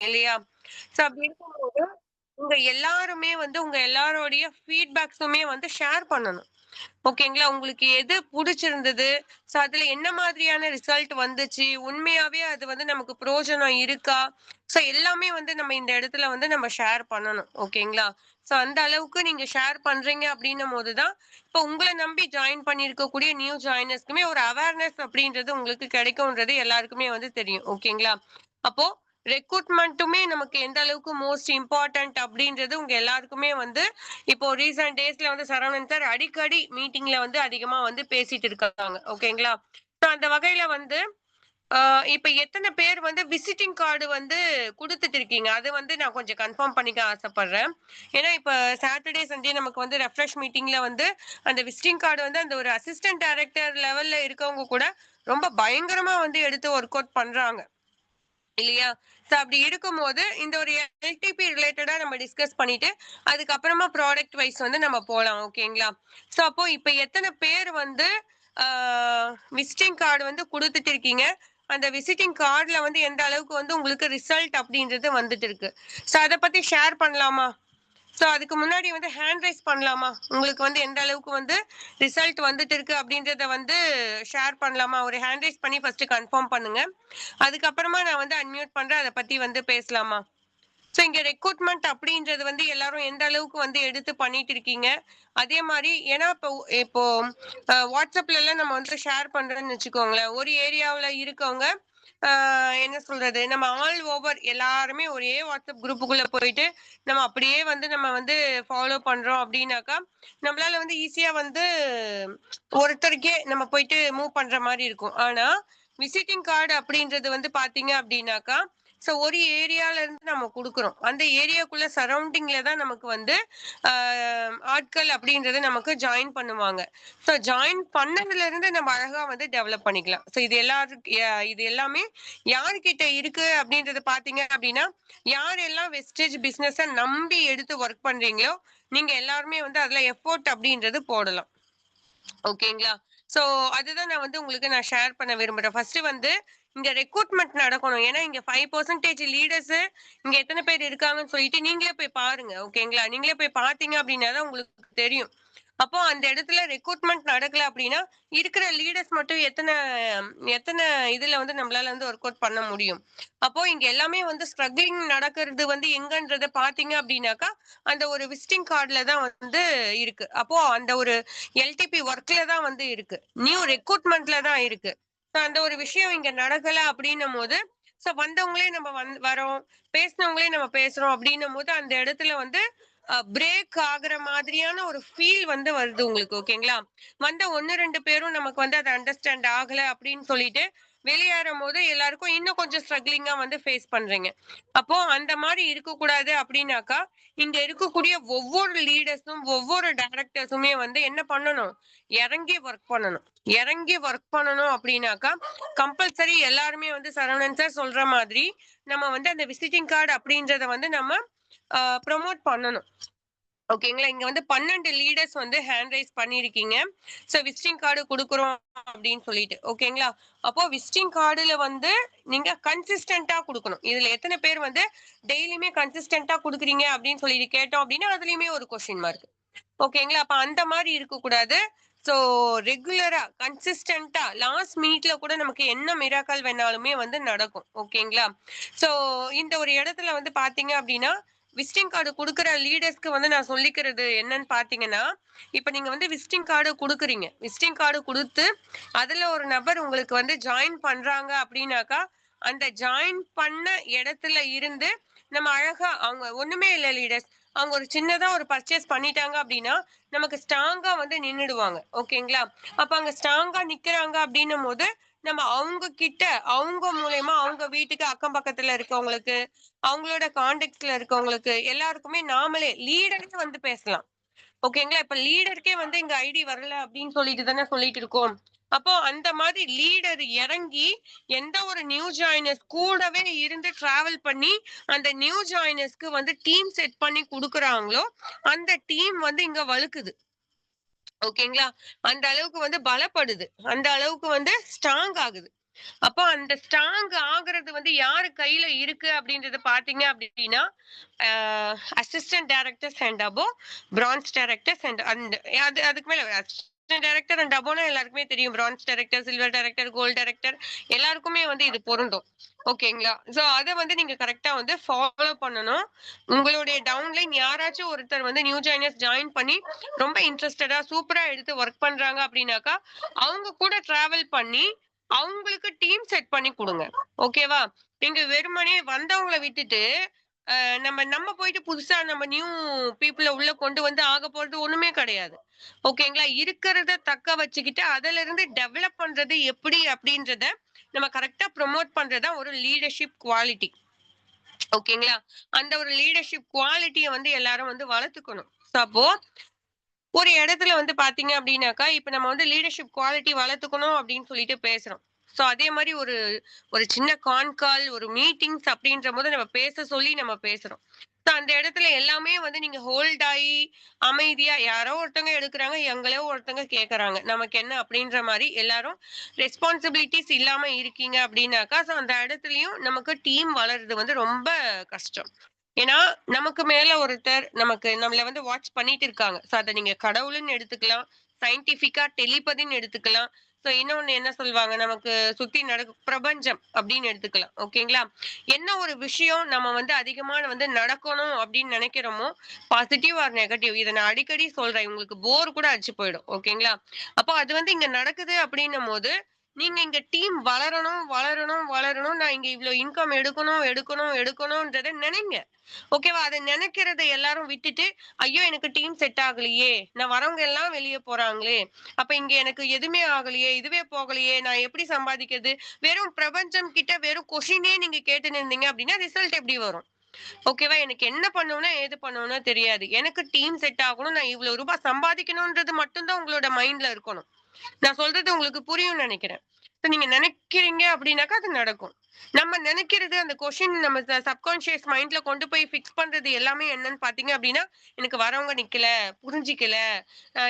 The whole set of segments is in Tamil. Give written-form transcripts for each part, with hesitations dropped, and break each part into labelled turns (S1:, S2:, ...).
S1: இல்லையா? சோ அப்படி இருக்கும்போது, உங்க எல்லாருமே வந்து உங்க எல்லாரோடைய ஃபீட்பேக்ஸுமே வந்து ஷேர் பண்ணணும். ஓகேங்களா? உங்களுக்கு எது புடிச்சிருந்தது? சோ அதுல என்ன மாதிரியான ரிசல்ட் வந்துச்சு? உண்மையாவே அது வந்து நமக்கு பிரயோஜனம் இருக்கா? சோ எல்லாமே வந்து நம்ம இந்த இடத்துல வந்து நம்ம ஷேர் பண்ணணும். ஓகேங்களா? சோ அந்த அளவுக்கு நீங்க ஷேர் பண்றீங்க அப்டின்னும்போது தான், இப்ப உங்கள நம்பி ஜாயின் பண்ணியிருக்கக்கூடிய நியூ ஜாயினர்ஸ்க்குமே ஒரு அவேர்னஸ் அப்டின்றது உங்களுக்கு கிடைக்கும்ன்றது எல்லாருக்குமே வந்து தெரியும். ஓகேங்களா? அப்போ ரெக்ரூட்மெண்ட்டுமே நமக்கு எந்த அளவுக்கு மோஸ்ட் இம்பார்ட்டன்ட் அப்டின்றது உங்க எல்லாருக்குமே வந்து இப்போ ரீசென்ட் டேஸ்ல வந்து சரவணன் சார் அடிக்கடி மீட்டிங்ல வந்து அதிகமா வந்து பேசிட்டு இருக்காங்க. ஓகேங்களா? சோ அந்த வகையில வந்து ஆ இப்ப எத்தன பேர் வந்து விசிட்டிங் கார்டு வந்து குடுத்துட்டு இருக்கீங்க? அது வந்து நான் கொஞ்சம் கன்ஃபார்ம் பண்ணிக்க ஆசைப்படுறேன். ஏன்னா இப்ப சாட்டர்டே, சண்டே நமக்கு வந்து ரெஃப்ரெஷ் மீட்டிங்ல வந்து அந்த விசிட்டிங் கார்டு வந்து அந்த ஒரு அசிஸ்டன்ட் டைரக்டர் லெவல்ல இருக்கவங்க கூட ரொம்ப பயங்கரமா வந்து எடுத்து ஒர்க் அவுட் பண்றாங்க. இல்லையா? சோ அப்படி இருக்கும்போது, இந்த ஒரு எல்டிபி ரிலேட்டடா நம்ம டிஸ்கஸ் பண்ணிட்டு, அதுக்கப்புறமா ப்ராடக்ட் வைஸ் வந்து நம்ம போலாம். ஓகேங்களா? சோ அப்போ இப்ப எத்தன பேர் வந்து ஆ விசிட்டிங் கார்டு வந்து குடுத்துட்டு இருக்கீங்க? அந்த விசிட்டிங் கார்ட்ல வந்து எந்த அளவுக்கு வந்து உங்களுக்கு ரிசல்ட் அப்படின்றது வந்துட்டு இருக்கு. சோ அத பத்தி ஷேர் பண்ணலாமா? சோ அதுக்கு முன்னாடி வந்து ஹேண்ட் ரைஸ் பண்ணலாமா? உங்களுக்கு வந்து எந்த அளவுக்கு வந்து ரிசல்ட் வந்துட்டு இருக்கு அப்படின்றத வந்து ஷேர் பண்ணலாமா? ஒரு ஹேண்ட் ரைஸ் பண்ணி ஃபர்ஸ்ட் கன்ஃபார்ம் பண்ணுங்க. அதுக்கப்புறமா நான் வந்து அன்மியூட் பண்றேன். அத பத்தி வந்து பேசலாமா? சோ இங்க ரெக்ரூட்மெண்ட் அப்படின்றது வந்து எல்லாரும் எந்த அளவுக்கு வந்து எடுத்து பண்ணிட்டு இருக்கீங்க? அதே மாரி ஏன்னா இப்போ WhatsAppலலாம் நம்ம வந்து ஷேர் பண்றோம்ன்னு வச்சுக்கோங்களேன். ஒரு ஏரியாவுல இருக்கவங்க ஆ என்ன சொல்றது? நம்ம ஆல் ஓவர் எல்லாருமே ஒரே WhatsApp குரூப்புக்குள்ள போயிட்டு, நம்ம அப்படியே வந்து நம்ம வந்து ஃபாலோ பண்றோம் அப்படின்னாக்கா, நம்மளால வந்து ஈஸியா வந்து ஒருத்தருக்கே நம்ம போயிட்டு மூவ் பண்ற மாரி இருக்கும். ஆனா, விசிட்டிங் கார்டு அப்படின்றது வந்து பார்த்தீங்க அப்படின்னாக்கா, ஒரு ஏரியால இருந்து நம்ம குடுக்குறோம். அந்த ஏரியாக்குள்ள சரவுண்டிங்ல தான் நமக்கு வந்து ஆ ஆட்கள் அப்படின்றது நமக்கு ஜாயின் பண்ணுவாங்க. ஜாயின் பண்ணதுல இருந்து நம்ம அழகா வந்து டெவலப் பண்ணிக்கலாம். இது எல்லாமே யார்கிட்ட இருக்கு அப்படின்றத பார்த்தீங்க அப்படின்னா, யாரெல்லாம் வெஸ்டேஜ் பிசினஸ நம்பி எடுத்து வொர்க் பண்றீங்களோ, நீங்க எல்லாருமே வந்து அதுல எஃபோர்ட் அப்படின்றது போடலாம். ஓகேங்களா? சோ அதுதான் நான் ஷேர் பண்ண விரும்புறேன். ஃபர்ஸ்ட் வந்து இங்க ரெக்ரூட்மெண்ட் நடக்கணும். ஏன்னா இங்க 5% லீடர்ஸ் இங்க எத்தன பேர் இருக்காங்கன்னு சொல்லிட்டு நீங்களே போய் பாருங்க. ஓகேங்களா? நீங்களே போய் பார்த்தீங்க அப்டின்னா தான் உங்களுக்கு தெரியும். அப்போ அந்த இடத்துல ரெக்ரூட்மெண்ட் நடக்கல அப்டின்னா, இருக்கிற லீடர்ஸ் மட்டும் எத்தன எத்தன இதுல வந்து நம்மளால வந்து ஒர்க் அவுட் பண்ண முடியும். அப்போ இங்க எல்லாமே வந்து ஸ்ட்ரக்லிங் நடக்கிறது வந்து எங்கன்றத பார்த்தீங்க அப்டின்னாக்கா, அந்த ஒரு விசிட்டிங் கார்ட்ல தான் வந்து இருக்கு. அப்போ அந்த ஒரு எல்டிபி ஒர்க்ல தான் வந்து இருக்கு. நியூ ரெக்ரூட்மெண்ட்ல தான் இருக்கு. அந்த ஒரு விஷயம் இங்க நடக்கல அப்படின்னும்போது, வந்தவங்களே நம்ம வரோம், பேசினவங்களே நம்ம பேசுறோம் அப்படின்னும்போது, அந்த இடத்துல வந்து பிரேக் ஆகுற மாதிரியான ஒரு ஃபீல் வந்து வருது உங்களுக்கு. ஓகேங்களா? வந்த 1, 2 பேரும் நமக்கு வந்து அத அண்டர்ஸ்டாண்ட் ஆகல அப்படின்னு சொல்லிட்டு, வெளியேறும்போது எல்லாருக்கும் இன்னும் கொஞ்சம் ஸ்ட்ரக்லிங்கா வந்து ஃபேஸ் பண்றீங்க. அப்போ அந்த மாரி இருக்கக்கூடாது அப்படின்னாக்கா, இங்க இருக்கக்கூடிய ஒவ்வொரு லீடர்ஸும், ஒவ்வொரு டைரக்டர்ஸுமே வந்து என்ன பண்ணணும்? இறங்கி வொர்க் பண்ணணும். இறங்கி வொர்க் பண்ணணும் அப்படின்னாக்கா, கம்பல்சரி எல்லாருமே வந்து சரவணன் சார் சொல்ற மாதிரி, நம்ம வந்து அந்த விசிட்டிங் கார்டு அப்படின்றத வந்து நம்ம ப்ரமோட் பண்ணணும். ஓகேங்களா? இங்க வந்து 12 லீடர்ஸ் வந்து ஹேண்ட் ரைஸ் பண்ணியிருக்கீங்க. விசிட்டிங் கார்டு குடுக்குறோம் அப்படின்னு சொல்லிட்டு. ஓகேங்களா? அப்போ விசிட்டிங் கார்டுல வந்து நீங்க கன்சிஸ்டன்ட்டா குடுக்கணும். இதுல எத்தன பேர் வந்து டெய்லியுமே கன்சிஸ்டன்ட்டா குடுக்குறீங்க அப்படின்னு சொல்லிட்டு கேட்டோம் அப்படின்னா, அதுலயுமே ஒரு கொஸ்டின் மார்க். ஓகேங்களா? அப்ப அந்த மாரி இருக்கக்கூடாது. ஸோ ரெகுலரா, கன்சிஸ்டன்ட்டா லாஸ்ட் மினிட்ல கூட நமக்கு என்ன மிராக்கிள் வேணாலுமே வந்து நடக்கும். ஓகேங்களா? ஸோ இந்த ஒரு இடத்துல வந்து பார்த்தீங்க அப்டின்னா, விசிட்டிங் கார்டு குடுக்குற லீடர்ஸ்க்கு வந்து நான் சொல்லிக்கிறது என்னன்னு பார்த்தீங்கன்னா, இப்ப நீங்க வந்து விசிட்டிங் கார்டு குடுக்குறீங்க. விசிட்டிங் கார்டு குடுத்து, அதுல ஒரு நபர் உங்களுக்கு வந்து ஜாயின் பண்றாங்க அப்டின்னாக்கா, அந்த ஜாயின் பண்ண இடத்துல இருந்து நம்ம அழகா அவங்க ஒண்ணுமே இல்ல லீடர்ஸ். அவங்க ஒரு சின்னதா ஒரு பர்ச்சேஸ் பண்ணிட்டாங்க அப்டின்னா, நமக்கு ஸ்ட்ராங்கா வந்து நின்னுடுவாங்க. ஓகேங்களா? அப்ப அங்க ஸ்ட்ராங்கா நிக்கிறாங்க அப்டின்னும்போது, நம்ம அவங்க கிட்ட, அவங்க மூலியமா அவங்க வீட்டுக்கு அக்கம் பக்கத்துல இருக்கவங்களுக்கு, அவங்களோட கான்டாக்ட்ஸ்ல இருக்கவங்களுக்கு எல்லாருக்குமே நாமளே லீடரே வந்து பேசலாம். ஓகேங்களா? இப்ப லீடருக்கே வந்து எங்க ஐடி வரல அப்படின்னு சொல்லிட்டு தானே சொல்லிட்டு இருக்கோம். அப்போ அந்த மாதிரி லீடர் இறங்கி எந்த ஒரு நியூ ஜாயினர்ஸ் கூடவே இருந்து டிராவல் பண்ணி அந்த நியூ ஜாயினர்ஸ்க்கு வந்து டீம் செட் பண்ணி குடுக்குறாங்களோ, அந்த டீம் வந்து இங்க வலுக்குது. ஓகேங்களா? அந்த அளவுக்கு வந்து பலப்படுது. அந்த அளவுக்கு வந்து ஸ்ட்ராங் ஆகுது. அப்போ அந்த ஸ்ட்ராங் ஆகுறது வந்து யாரு கையில இருக்கு அப்படின்றத பார்த்தீங்க அப்படின்னா, அ assistant directors and above, bronze directors and அதுக்கு மேல அசிஸ்டன்ட் டைரக்டர் அண்ட் அபோவ்னா எல்லாருக்குமே தெரியும். Bronze director, silver director, gold director எல்லாருக்குமே வந்து இது பொருந்தும். ஓகேங்களா? சோ அத வந்து நீங்க கரெக்ட்டா வந்து ஃபாலோ பண்ணணும். உங்களுடைய டவுன்லைன் யாராச்சும் ஒருத்தர் வந்து நியூ ஜாயினர்ஸ் ஜாயின் பண்ணி ரொம்ப இன்ட்ரஸ்டடா சூப்பரா எடுத்து வொர்க் பண்றாங்க அப்படின்னாக்கா, அவங்க கூட டிராவல் பண்ணி அவங்களுக்கு டீம் செட் பண்ணி குடுங்க. ஓகேவா? நீங்க வெறுமனே வந்தவங்கள விட்டுட்டு, நம்ம நம்ம போயிட்டு புதுசா நம்ம நியூ பீப்பிள உள்ள கொண்டு வந்து ஆகப்போறது ஒண்ணுமே கிடையாது. ஓகேங்களா? இருக்கிறத தக்க வச்சுக்கிட்டு, அதிலிருந்து டெவலப் பண்றது எப்படி அப்படின்றத நம்ம கரெக்ட்டா ப்ரமோட் பண்றது தான் ஒரு லீடர்ஷிப் குவாலிட்டி. ஓகேங்களா? அந்த ஒரு லீடர்ஷிப் குவாலிட்டிய வந்து எல்லாரும் வந்து வளர்த்துக்கணும். அப்போ ஒரு இடத்துல வந்து பார்த்தீங்க அப்டின்னாக்கா, இப்ப நம்ம வந்து லீடர்ஷிப் குவாலிட்டி வளர்த்துக்கணும் அப்டின்னு சொல்லிட்டு பேசுறோம். அதே மாரி ஒரு ஒரு சின்ன கால், ஒரு மீட்டிங்ஸ் அப்டின்றபோது நம்ம பேச சொல்லி நம்ம பேசுறோம். அந்த இடத்துல எல்லாமே வந்து நீங்க ஹோல்ட் ஆயி, அமைதியா யாரோ ஒருத்தவங்க எடுக்குறாங்க, எங்களோ ஒருத்தவங்க கேட்கறாங்க. நமக்கு என்ன அப்டின்ற மாரி எல்லாரும் ரெஸ்பான்சிபிலிட்டீஸ் இல்லாம இருக்கீங்க அப்டின்னாக்கா, அந்த இடத்துலயும் நமக்கு டீம் வளர்றது வந்து ரொம்ப கஷ்டம். ஏன்னா, நமக்கு மேல ஒருத்தர் நம்மள வந்து வாட்ச் பண்ணிட்டு இருக்காங்க. அத நீங்க கடவுளுன்னு எடுத்துக்கலாம். சயின்டிஃபிக்கா டெலிபதின்னு எடுத்துக்கலாம். இன்னொன்னு என்ன சொல்வாங்க, நமக்கு சுத்தி பிரபஞ்சம் அப்படின்னு எடுத்துக்கலாம். ஓகேங்களா? என்ன ஒரு விஷயம் நம்ம வந்து அதிகமா வந்து நடக்கணும் அப்படின்னு நினைக்கிறோமோ, பாசிட்டிவ் ஆர் நெகட்டிவ் இத நான் அடிக்கடி சொல்றேன். உங்களுக்கு போர் கூட அடிச்சு போயிடும். ஓகேங்களா? அப்போ அது வந்து இங்க நடக்குது அப்படின்னும்போது, நீங்க இங்க டீம் வளரணும், வளரணும், வளரணும். நான் இங்க இவ்ளோ இன்கம் எடுக்கணும், எடுக்கணும், எடுக்கணும்ன்றத நினைங்க. ஓகேவா? அத நெனைக்கிறத எல்லாரும் விட்டுட்டு, ஐயோ! எனக்கு டீம் செட் ஆகலையே! நான் வரவங்க எல்லாம் வெளிய போறாங்களே! அப்ப இங்க எனக்கு எதுவுமே ஆகலையே! இதுவே போகலையே! நான் எப்படி சம்பாதிக்கிறது? வெறும் பிரபஞ்சம் கிட்ட வெறும் கொஸ்டினே நீங்க கேட்டுன்னு இருந்தீங்க அப்படின்னா, ரிசல்ட் எப்படி வரும்? ஓகேவா? எனக்கு என்ன பண்ணணும்னா, ஏது பண்ணணும்னு தெரியாது. எனக்கு டீம் செட் ஆகணும். நான் இவ்வளோ ரூபாய் சம்பாதிக்கணும்ன்றது மட்டும் தான் உங்களோட மைண்ட்ல இருக்கணும். நான் சொல்றது உங்களுக்கு புரியும்னு நெனைக்கிறேன். நீங்க நெனைக்கிறீங்க அப்டின்னாக்கா அது நடக்கும். நம்ம நெனைக்கிறது அந்த கொஸ்டின் நம்ம சப்கான்ஷியஸ் மைண்ட்ல கொண்டு போய் ஃபிக்ஸ் பண்றது எல்லாமே என்னன்னு பார்த்தீங்க அப்டின்னா, எனக்கு வரவங்க நிக்கல, புரிஞ்சுக்கல,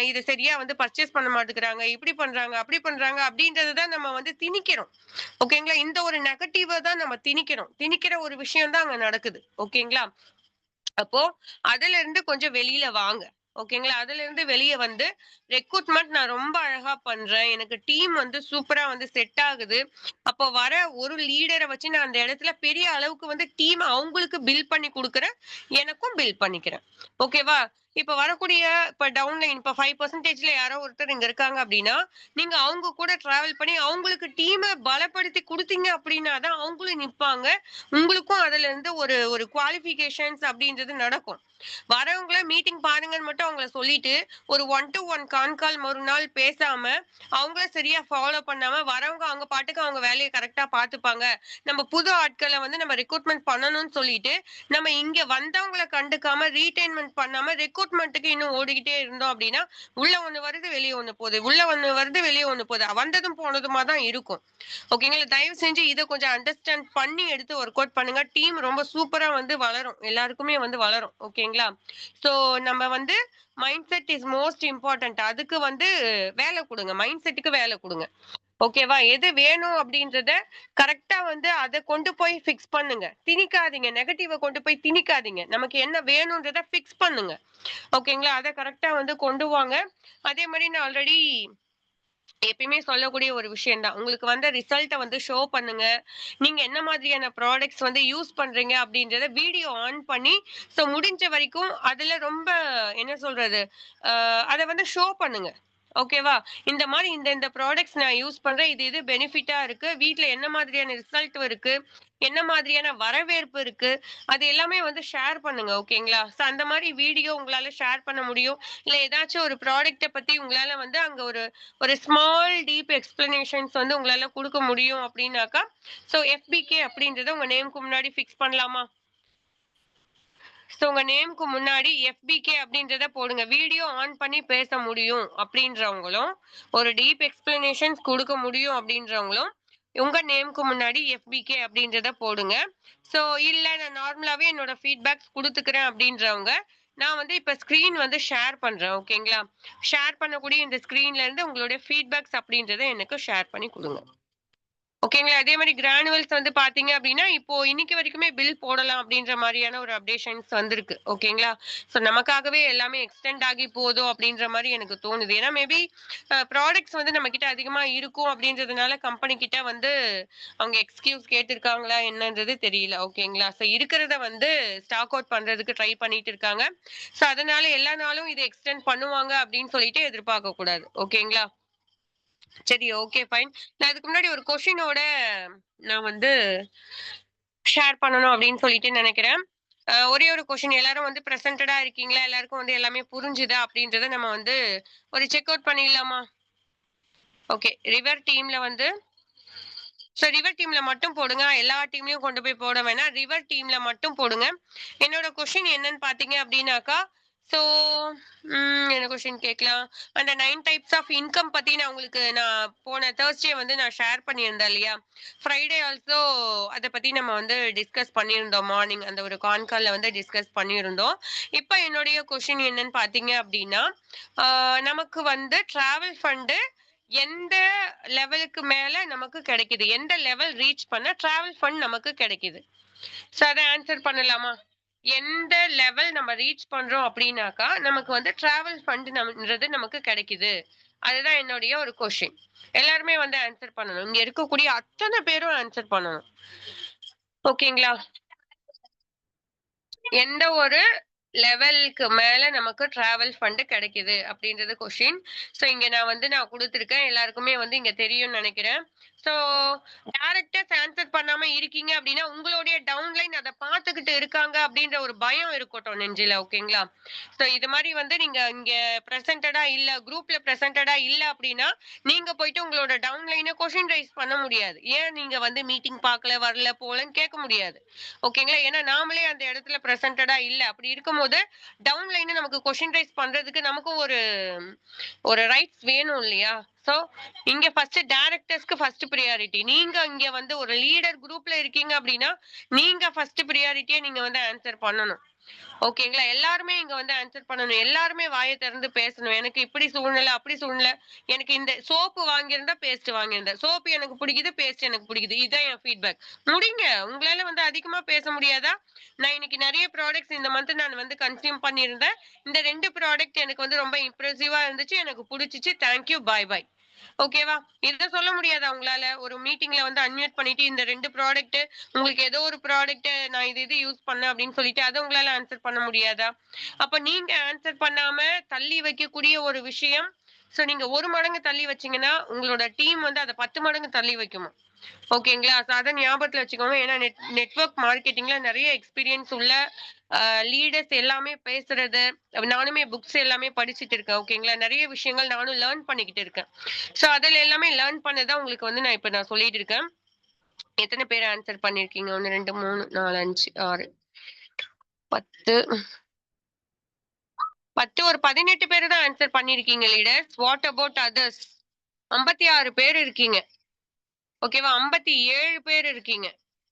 S1: இத சரியா வந்து பர்ச்சேஸ் பண்ண மாட்டேங்கிறாங்க, இப்டி பண்றாங்க, அப்டி பண்றாங்க அப்டின்றத தான் நம்ம வந்து திணிக்கிறோம். ஓகேங்களா? இந்த ஒரு நெகட்டிவ தான் நம்ம திணிக்கிறோம். திணிக்கிற ஒரு விஷயம் தான் அங்க நடக்குது. ஓகேங்களா? அப்போ அதுலருந்து கொஞ்சம் வெளியில வாங்க. ஓகேங்களா? அதுலருந்து வெளிய வந்து ரெக்ரூட்மெண்ட் நான் ரொம்ப அழகா பண்றேன். எனக்கு டீம் வந்து சூப்பரா வந்து செட் ஆகுது. அப்போ வர ஒரு லீடர வச்சு நான் அந்த இடத்துல பெரிய அளவுக்கு வந்து டீம் அவங்களுக்கு பில்ட் பண்ணி குடுக்குறேன். எனக்கும் பில்ட் பண்ணிக்கிறேன். ஓகேவா? இப்ப வரக்கூடிய டவுன்லைன் இப்ப 5%ல யாரோ ஒருத்தர் இங்க இருக்காங்க அப்டின்னா, நீங்க அவங்க கூட டிராவல் பண்ணி அவங்களுக்கு டீம பலப்படுத்தி குடுத்தீங்க அப்டின்னா தான் அவங்களும் நிப்பாங்க. உங்களுக்கும் அதுலருந்து ஒரு ஒரு குவாலிஃபிகேஷன்ஸ் அப்படின்றது நடக்கும். வரவங்கள மீட்டிங் பாருங்கன்னு மட்டும் அவங்கள சொல்லிட்டு, ஒரு 1 டூ 1 கால் மறுநாள் பேசாம, அவங்கள சரியா ஃபாலோ பண்ணாம, வரவங்க அவங்க பாட்டுக்கு அவங்க வேலைய கரெக்ட்டா பார்த்துப்பாங்க. நம்ம புது ஆட்கள வந்து நம்ம ரெக்ரூட்மெண்ட் பண்ணணும்னு சொல்லிட்டு, நம்ம இங்க வந்தவங்கள கண்டுக்காம, ரீட்டெயின்மென்ட் பண்ணாம, ரெக்ரூட்மென்ட்க்கு இன்னும் ஓடிக்கிட்டே இருந்தோம் அப்படின்னா, உள்ள ஒண்ணு வருது, வெளிய ஒண்ணு போது. உள்ள ஒண்ணு வருது, வெளிய ஒண்ணு போது. வந்ததும் போனதுமா தான் இருக்கும். ஓகேங்களா? தயவு செஞ்சு இத கொஞ்சம் அண்டர்ஸ்டாண்ட் பண்ணி எடுத்து ஒர்க் அவுட் பண்ணுங்க. டீம் ரொம்ப சூப்பரா வந்து வளரும். எல்லாருக்குமே வந்து வளரும். ஓகேங்களா? ஸோ நம்ம வந்து mind set is most important. அதுக்கு வந்து வேல குடுங்க. மைண்ட் செட்டுக்கு வேல குடுங்க. ஓகேவா? எது வேணும் அப்படின்றத கரெக்ட்டா வந்து அத கொண்டு போய் ஃபிக்ஸ் பண்ணுங்க. திணிக்காதீங்க. நெகட்டிவ கொண்டு போய் திணிக்காதீங்க. நமக்கு என்ன வேணும்ன்றத ஃபிக்ஸ் பண்ணுங்க. ஓகேங்களா? அத கரெக்ட்டா வந்து கொண்டு வாங்க. அதே மாரி நான் ஆல்ரெடி எப்பயுமே சொல்லக்கூடிய ஒரு விஷயம் தான். உங்களுக்கு வந்த ரிசல்ட்ட வந்து ஷோ பண்ணுங்க. நீங்க என்ன மாதிரியான ப்ராடக்ட்ஸ் வந்து யூஸ் பண்றீங்க அப்படின்றத வீடியோ ஆன் பண்ணி, முடிஞ்ச வரைக்கும் அதுல ரொம்ப என்ன சொல்றது? அத வந்து ஷோ பண்ணுங்க. ஓகேவா? இந்த மாரி இந்த ப்ராடக்ட்ஸ் நான் யூஸ் பண்றேன். இது பெனிஃபிட்டா இருக்கு. வீட்ல என்ன மாதிரியான ரிசல்ட் இருக்கு? என்ன மாதிரியான வரவேற்பு இருக்கு? அது எல்லாமே வந்து ஷேர் பண்ணுங்க. ஓகேங்களா? அந்த மாரி வீடியோ உங்களால ஷேர் பண்ண முடியும். இல்ல ஏதாச்சும் ஒரு ப்ராடக்ட்ட பத்தி உங்களால வந்து அங்க ஒரு ஒரு ஸ்மால் டீப் எக்ஸ்பிளனேஷன்ஸ் வந்து உங்களால குடுக்க முடியும் அப்டின்னாக்கா, FBK அப்படின்றத உங்க நேம்க்கு முன்னாடி ஃபிக்ஸ் பண்ணலாமா? உங்க நேம்க்கு முன்னாடி FBK அப்படின்றத போடுங்க. வீடியோ ஆன் பண்ணி பேச முடியும் அப்படின்றவங்களும், ஒரு டீப் எக்ஸ்பிளனேஷன்ஸ் குடுக்க முடியும் அப்படின்றவங்களும், உங்க நேம்க்கு முன்னாடி FBK அப்படின்றத போடுங்க. ஸோ இல்ல நான் நார்மலாவே என்னோட ஃபீட்பேக்ஸ் குடுத்துக்கிறேன் அப்படின்றவங்க, நான் வந்து இப்ப ஸ்க்ரீன் வந்து ஷேர் பண்றேன். ஓகேங்களா? ஷேர் பண்ணக்கூடிய இந்த ஸ்க்ரீன்ல இருந்து உங்களுடைய ஃபீட்பேக்ஸ் அப்படின்றத எனக்கு ஷேர் பண்ணி குடுங்க. ஓகேங்களா. அதே மாரி கிரானுவல்ஸ் வந்து பார்த்தீங்க அப்டின்னா, இப்போ இன்னைக்கு வரைக்குமே பில் போடலாம் அப்டின்ற மாரியான ஒரு அப்டேஷன்ஸ் வந்திருக்கு. ஓகேங்களா. ஸோ நமக்காகவே எல்லாமே எக்ஸ்டெண்ட் ஆகி போதோ அப்டின்ற மாரி எனக்கு தோணுது. ஏன்னா மேபி ப்ராடக்ட்ஸ் வந்து நம்ம கிட்ட அதிகமா இருக்கும் அப்டின்றதுனால கம்பெனி கிட்ட வந்து அவங்க எக்ஸ்கியூஸ் கேட்டிருக்காங்களா என்னன்றது தெரியல. ஓகேங்களா. ஸோ இருக்கிறத வந்து ஸ்டாக் அவுட் பண்றதுக்கு ட்ரை பண்ணிட்டு இருக்காங்க. ஸோ அதனால எல்லா நாளும் இத எக்ஸ்டெண்ட் பண்ணுவாங்க அப்டின்னு சொல்லிட்டு எதிர்பார்க்கக் கூடாது. ஓகேங்களா. சரி, ஓகே, ஃபைன். நான் அதுக்கு முன்னாடி ஒரு கொஸ்டினோட நான் வந்து ஷேர் பண்ணணும் அப்படின்னு சொல்லிட்டு நினைக்கிறேன். ஒரே ஒரு கொஸ்டின் எல்லாரும் வந்து பிரசன்டடா இருக்கீங்களா? எல்லாருக்கும் வந்து எல்லாமே புரிஞ்சுதா? அப்படின்றத நம்ம வந்து ஒரு செக் அவுட் பண்ணிடலாமா? ஓகே. ரிவர் டீம்ல மட்டும் போடுங்க. எல்லா டீம்லயும் கொண்டு போய் போட வேணாம். ரிவர் டீம்ல மட்டும் போடுங்க. என்னோட கொஸ்டின் என்னன்னு பார்த்தீங்க அப்படின்னாக்கா, ஸோ என்ன கொஸ்டின் கேட்கலாம்? அந்த 9 டைப்ஸ் ஆஃப் இன்கம் பத்தி நான் போன தர்ஸ்டே வந்து நான் ஷேர் பண்ணியிருந்தேன் இல்லையா? ஃப்ரைடே ஆல்சோ அத பத்தி நம்ம வந்து டிஸ்கஸ் பண்ணியிருந்தோம். மார்னிங் அந்த ஒரு கான் கால்ல வந்து டிஸ்கஸ் பண்ணியிருந்தோம். இப்ப என்னுடைய கொஸ்டின் என்னன்னு பார்த்தீங்க அப்படின்னா, ஆ நமக்கு வந்து டிராவல் ஃபண்ட் எந்த லெவலுக்கு மேல நமக்கு கிடைக்குது? எந்த லெவல் ரீச் பண்ணா டிராவல் ஃபண்ட் நமக்கு கிடைக்குது? சோ அத ஆன்சர் பண்ணலாமா? எந்த லெவல் நம்ம ரீச் பண்றோம் அப்படின்னாக்கா, நமக்கு வந்து டிராவல் ஃபண்ட் ன்றது நமக்கு கிடைக்குது. அதுதான் என்னுடைய ஒரு கொஸ்டின். எல்லாருமே வந்து ஆன்சர் பண்ணணும். இங்க இருக்கக்கூடிய அத்தன பேரும் ஆன்சர் பண்ணணும். ஓகேங்களா? எந்த ஒரு லெவலுக்கு மேல நமக்கு டிராவல் ஃபண்ட் கிடைக்குது அப்படின்றது கொஸ்டின். சோ இங்க நான் குடுத்திருக்கேன். எல்லாருக்குமே வந்து இங்க தெரியும்னு நினைக்கிறேன். சோ டைரக்டர்ஸ் ஆன்சர் பண்ணாம இருக்கீங்க அப்படின்னா, உங்களுடைய டவுன்லைன் அத பார்த்துக்கிட்டு இருக்காங்க அப்படின்ற ஒரு பயம் இருக்கட்டும் நெஞ்சில. ஓகேங்களா? சோ இது மாரி வந்து நீங்க இங்க குரூப்ல பிரசன்டடா இல்ல அப்படின்னா, நீங்க போயிட்டு உங்களோட டவுன்லைன கொஸ்டின் ரைஸ் பண்ண முடியாது. ஏன் நீங்க வந்து மீட்டிங் பார்க்கல, வரல, போலன்னு கேட்க முடியாது. ஓகேங்களா? ஏன்னா நாமளே அந்த இடத்துல பிரசன்டடா இல்ல. அப்படி இருக்கும்போது, டவுன்லைன நமக்கு கொஸ்டின் ரைஸ் பண்றதுக்கு நமக்கும் ஒரு ஒரு ரைட்ஸ் வேணும் இல்லையா? சோ, இங்க ஃபர்ஸ்ட் பிரியாரிட்டி. நீங்க இங்க வந்து ஒரு லீடர் குரூப்ல இருக்கீங்க அப்படின்னா, நீங்க ஃபர்ஸ்ட் பிரியாரிட்டியா நீங்க வந்து ஆன்சர் பண்ணணும். ஓகேங்களா? எல்லாருமே இங்க வந்து ஆன்சர் பண்ணணும். எல்லாருமே வாய திறந்து பேசணும். எனக்கு இப்படி சூழ்நிலை, அப்படி சூழ்நிலை. எனக்கு இந்த சோப்பு வாங்கியிருந்தா பேஸ்ட் வாங்கியிருந்தேன். சோப்பு எனக்கு பிடிக்குது, பேஸ்ட் எனக்கு பிடிக்குது. இதான் என் ஃபீட்பேக். முடிங்க. உங்களால வந்து அதிகமா பேச முடியாதா? நான் இன்னைக்கு நெறைய ப்ராடக்ட்ஸ் இந்த மந்த் நான் வந்து கன்சியூம் பண்ணியிருந்தேன். இந்த 2 ப்ராடக்ட் எனக்கு வந்து ரொம்ப இம்ப்ரெசிவா இருந்துச்சு. எனக்கு புடிச்சுச்சு. Thank you. பாய் பாய். ஓகேவா? இத சொல்ல முடியாதா உங்களால? ஒரு மீட்டிங்ல வந்து அன்மியூட் பண்ணிட்டு இந்த 2 ப்ராடக்ட் உங்களுக்கு ஏதோ ஒரு ப்ராடக்ட் நான் இது யூஸ் பண்ணேன் அப்படின்னு சொல்லிட்டு அத உங்களால ஆன்சர் பண்ண முடியாதா? அப்ப நீங்க ஆன்சர் பண்ணாம தள்ளி வைக்கக்கூடிய ஒரு விஷயம், சோ நீங்க 1 மடங்கு தள்ளி வச்சீங்கன்னா, உங்களோட டீம் வந்து அத 10 மடங்கு தள்ளி வைக்குமா? ஓகேங்களா? சோ அத ஞாபகத்துல வச்சுக்கோங்க. ஏன்னா நெட்வொர்க் மார்க்கெட்டிங்ல நெறைய எக்ஸ்பீரியன்ஸ் உள்ள அ லீடர்ஸ் எல்லாமே பேசுறது, நானுமே புக்ஸ் எல்லாமே படிச்சுட்டு இருக்கேன். ஓகேங்களா? நெறைய விஷயங்கள் நானும் லேர்ன் பண்ணிக்கிட்டு இருக்கேன். சோ அதுல எல்லாமே லேர்ன் பண்ணத உங்களுக்கு வந்து நான் சொல்லிட்டு இருக்கேன். எத்தன பேர் ஆன்சர் பண்ணியிருக்கீங்க? 1, 2, 3, 4, 5, 6, 10, 10 ஒரு 18 பேரு தான் ஆன்சர் பண்ணியிருக்கீங்க லீடர்ஸ். What about others? 56 பேர் இருக்கீங்க. ஓகேவா? 57 பேர் இருக்கீங்க.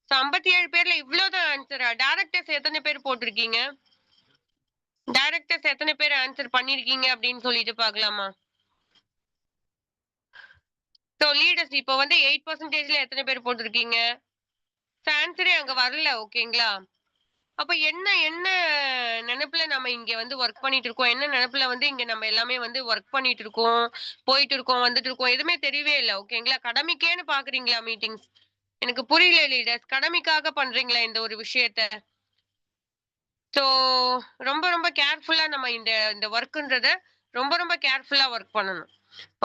S1: சோ 57 பேர்ல இவ்ளோ தான் ஆன்ஸரா? டைரக்டர்ஸ் எத்தன பேர் போட்டிருக்கீங்க? டைரக்டர்ஸ் எத்தன பேர் ஆன்ஸர் பண்ணியிருக்கீங்க அப்படின்னு சொல்லிட்டு பார்க்கலாமா? சோ லீடர்ஸ் இப்ப வந்து 8%ல எத்தன பேர் போட்டிருக்கீங்க? சோ ஆன்ஸரே அங்க வரல. ஓகேங்களா? அப்ப என்ன என்ன நெனப்புல நம்ம இங்க வந்து வொர்க் பண்ணிட்டு இருக்கோம்? என்ன நெனப்புல வந்து இங்க நம்ம எல்லாமே வந்து வொர்க் பண்ணிட்டு இருக்கோம், போயிட்டு இருக்கோம், வந்துட்டு இருக்கோம். எதுவுமே தெரியவே இல்ல. ஓகேங்களா? கடமைக்கேன்னு பார்க்குறீங்களா மீட்டிங்ஸ்? எனக்கு புரியல லீடர்ஸ். கடமைக்காக பண்றீங்களா இந்த ஒரு விஷயத்த? ஸோ ரொம்ப ரொம்ப கேர்ஃபுல்லா நம்ம இந்த இந்த ஒர்க்ன்றத ரொம்ப ரொம்ப கேர்ஃபுல்லா ஒர்க் பண்ணணும்.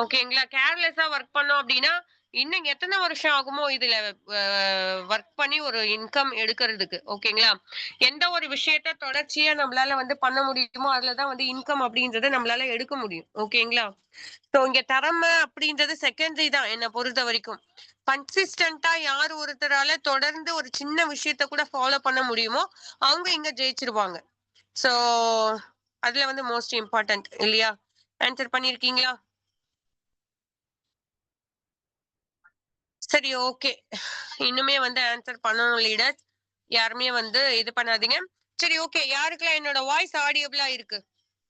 S1: ஓகேங்களா? கேர்லெஸ்ஸா ஒர்க் பண்ணோம் அப்டின்னா, இன்னும் எத்தன வருஷம் ஆகுமோ இதுல அ ஒர்க் பண்ணி ஒரு இன்கம் எடுக்கறதுக்கு. ஓகேங்களா? எந்த ஒரு விஷயத்த தொடர்ச்சியா நம்மளால வந்து பண்ண முடியுமோ, அதுல தான் வந்து இன்கம் அப்டின்றத நம்மளால எடுக்க முடியும். ஓகேங்களா? ஸோ இங்க திறமை அப்டின்றது செகண்டரி தான் என்ன பொறுத்தவரைக்கும். கன்சிஸ்டன்ட்டா யார் ஒருத்தரால தொடர்ந்து ஒரு சின்ன விஷயத்த கூட ஃபாலோ பண்ண முடியுமோ, அவங்க இங்க ஜெயிச்சுருவாங்க. ஸோ அதுல வந்து மோஸ்ட் இம்பார்ட்டன்ட் இல்லையா? ஆன்சர் பண்ணியிருக்கீங்களா? சரி, ஓகே. இன்னுமே வந்து ஆன்சர் பண்ணணும் லீடர்ஸ். யாருமே வந்து இது பண்ணாதீங்க. சரி, ஓகே. யாருக்கெல்லாம் என்னோட வாய்ஸ் ஆடியபிளா இருக்கு?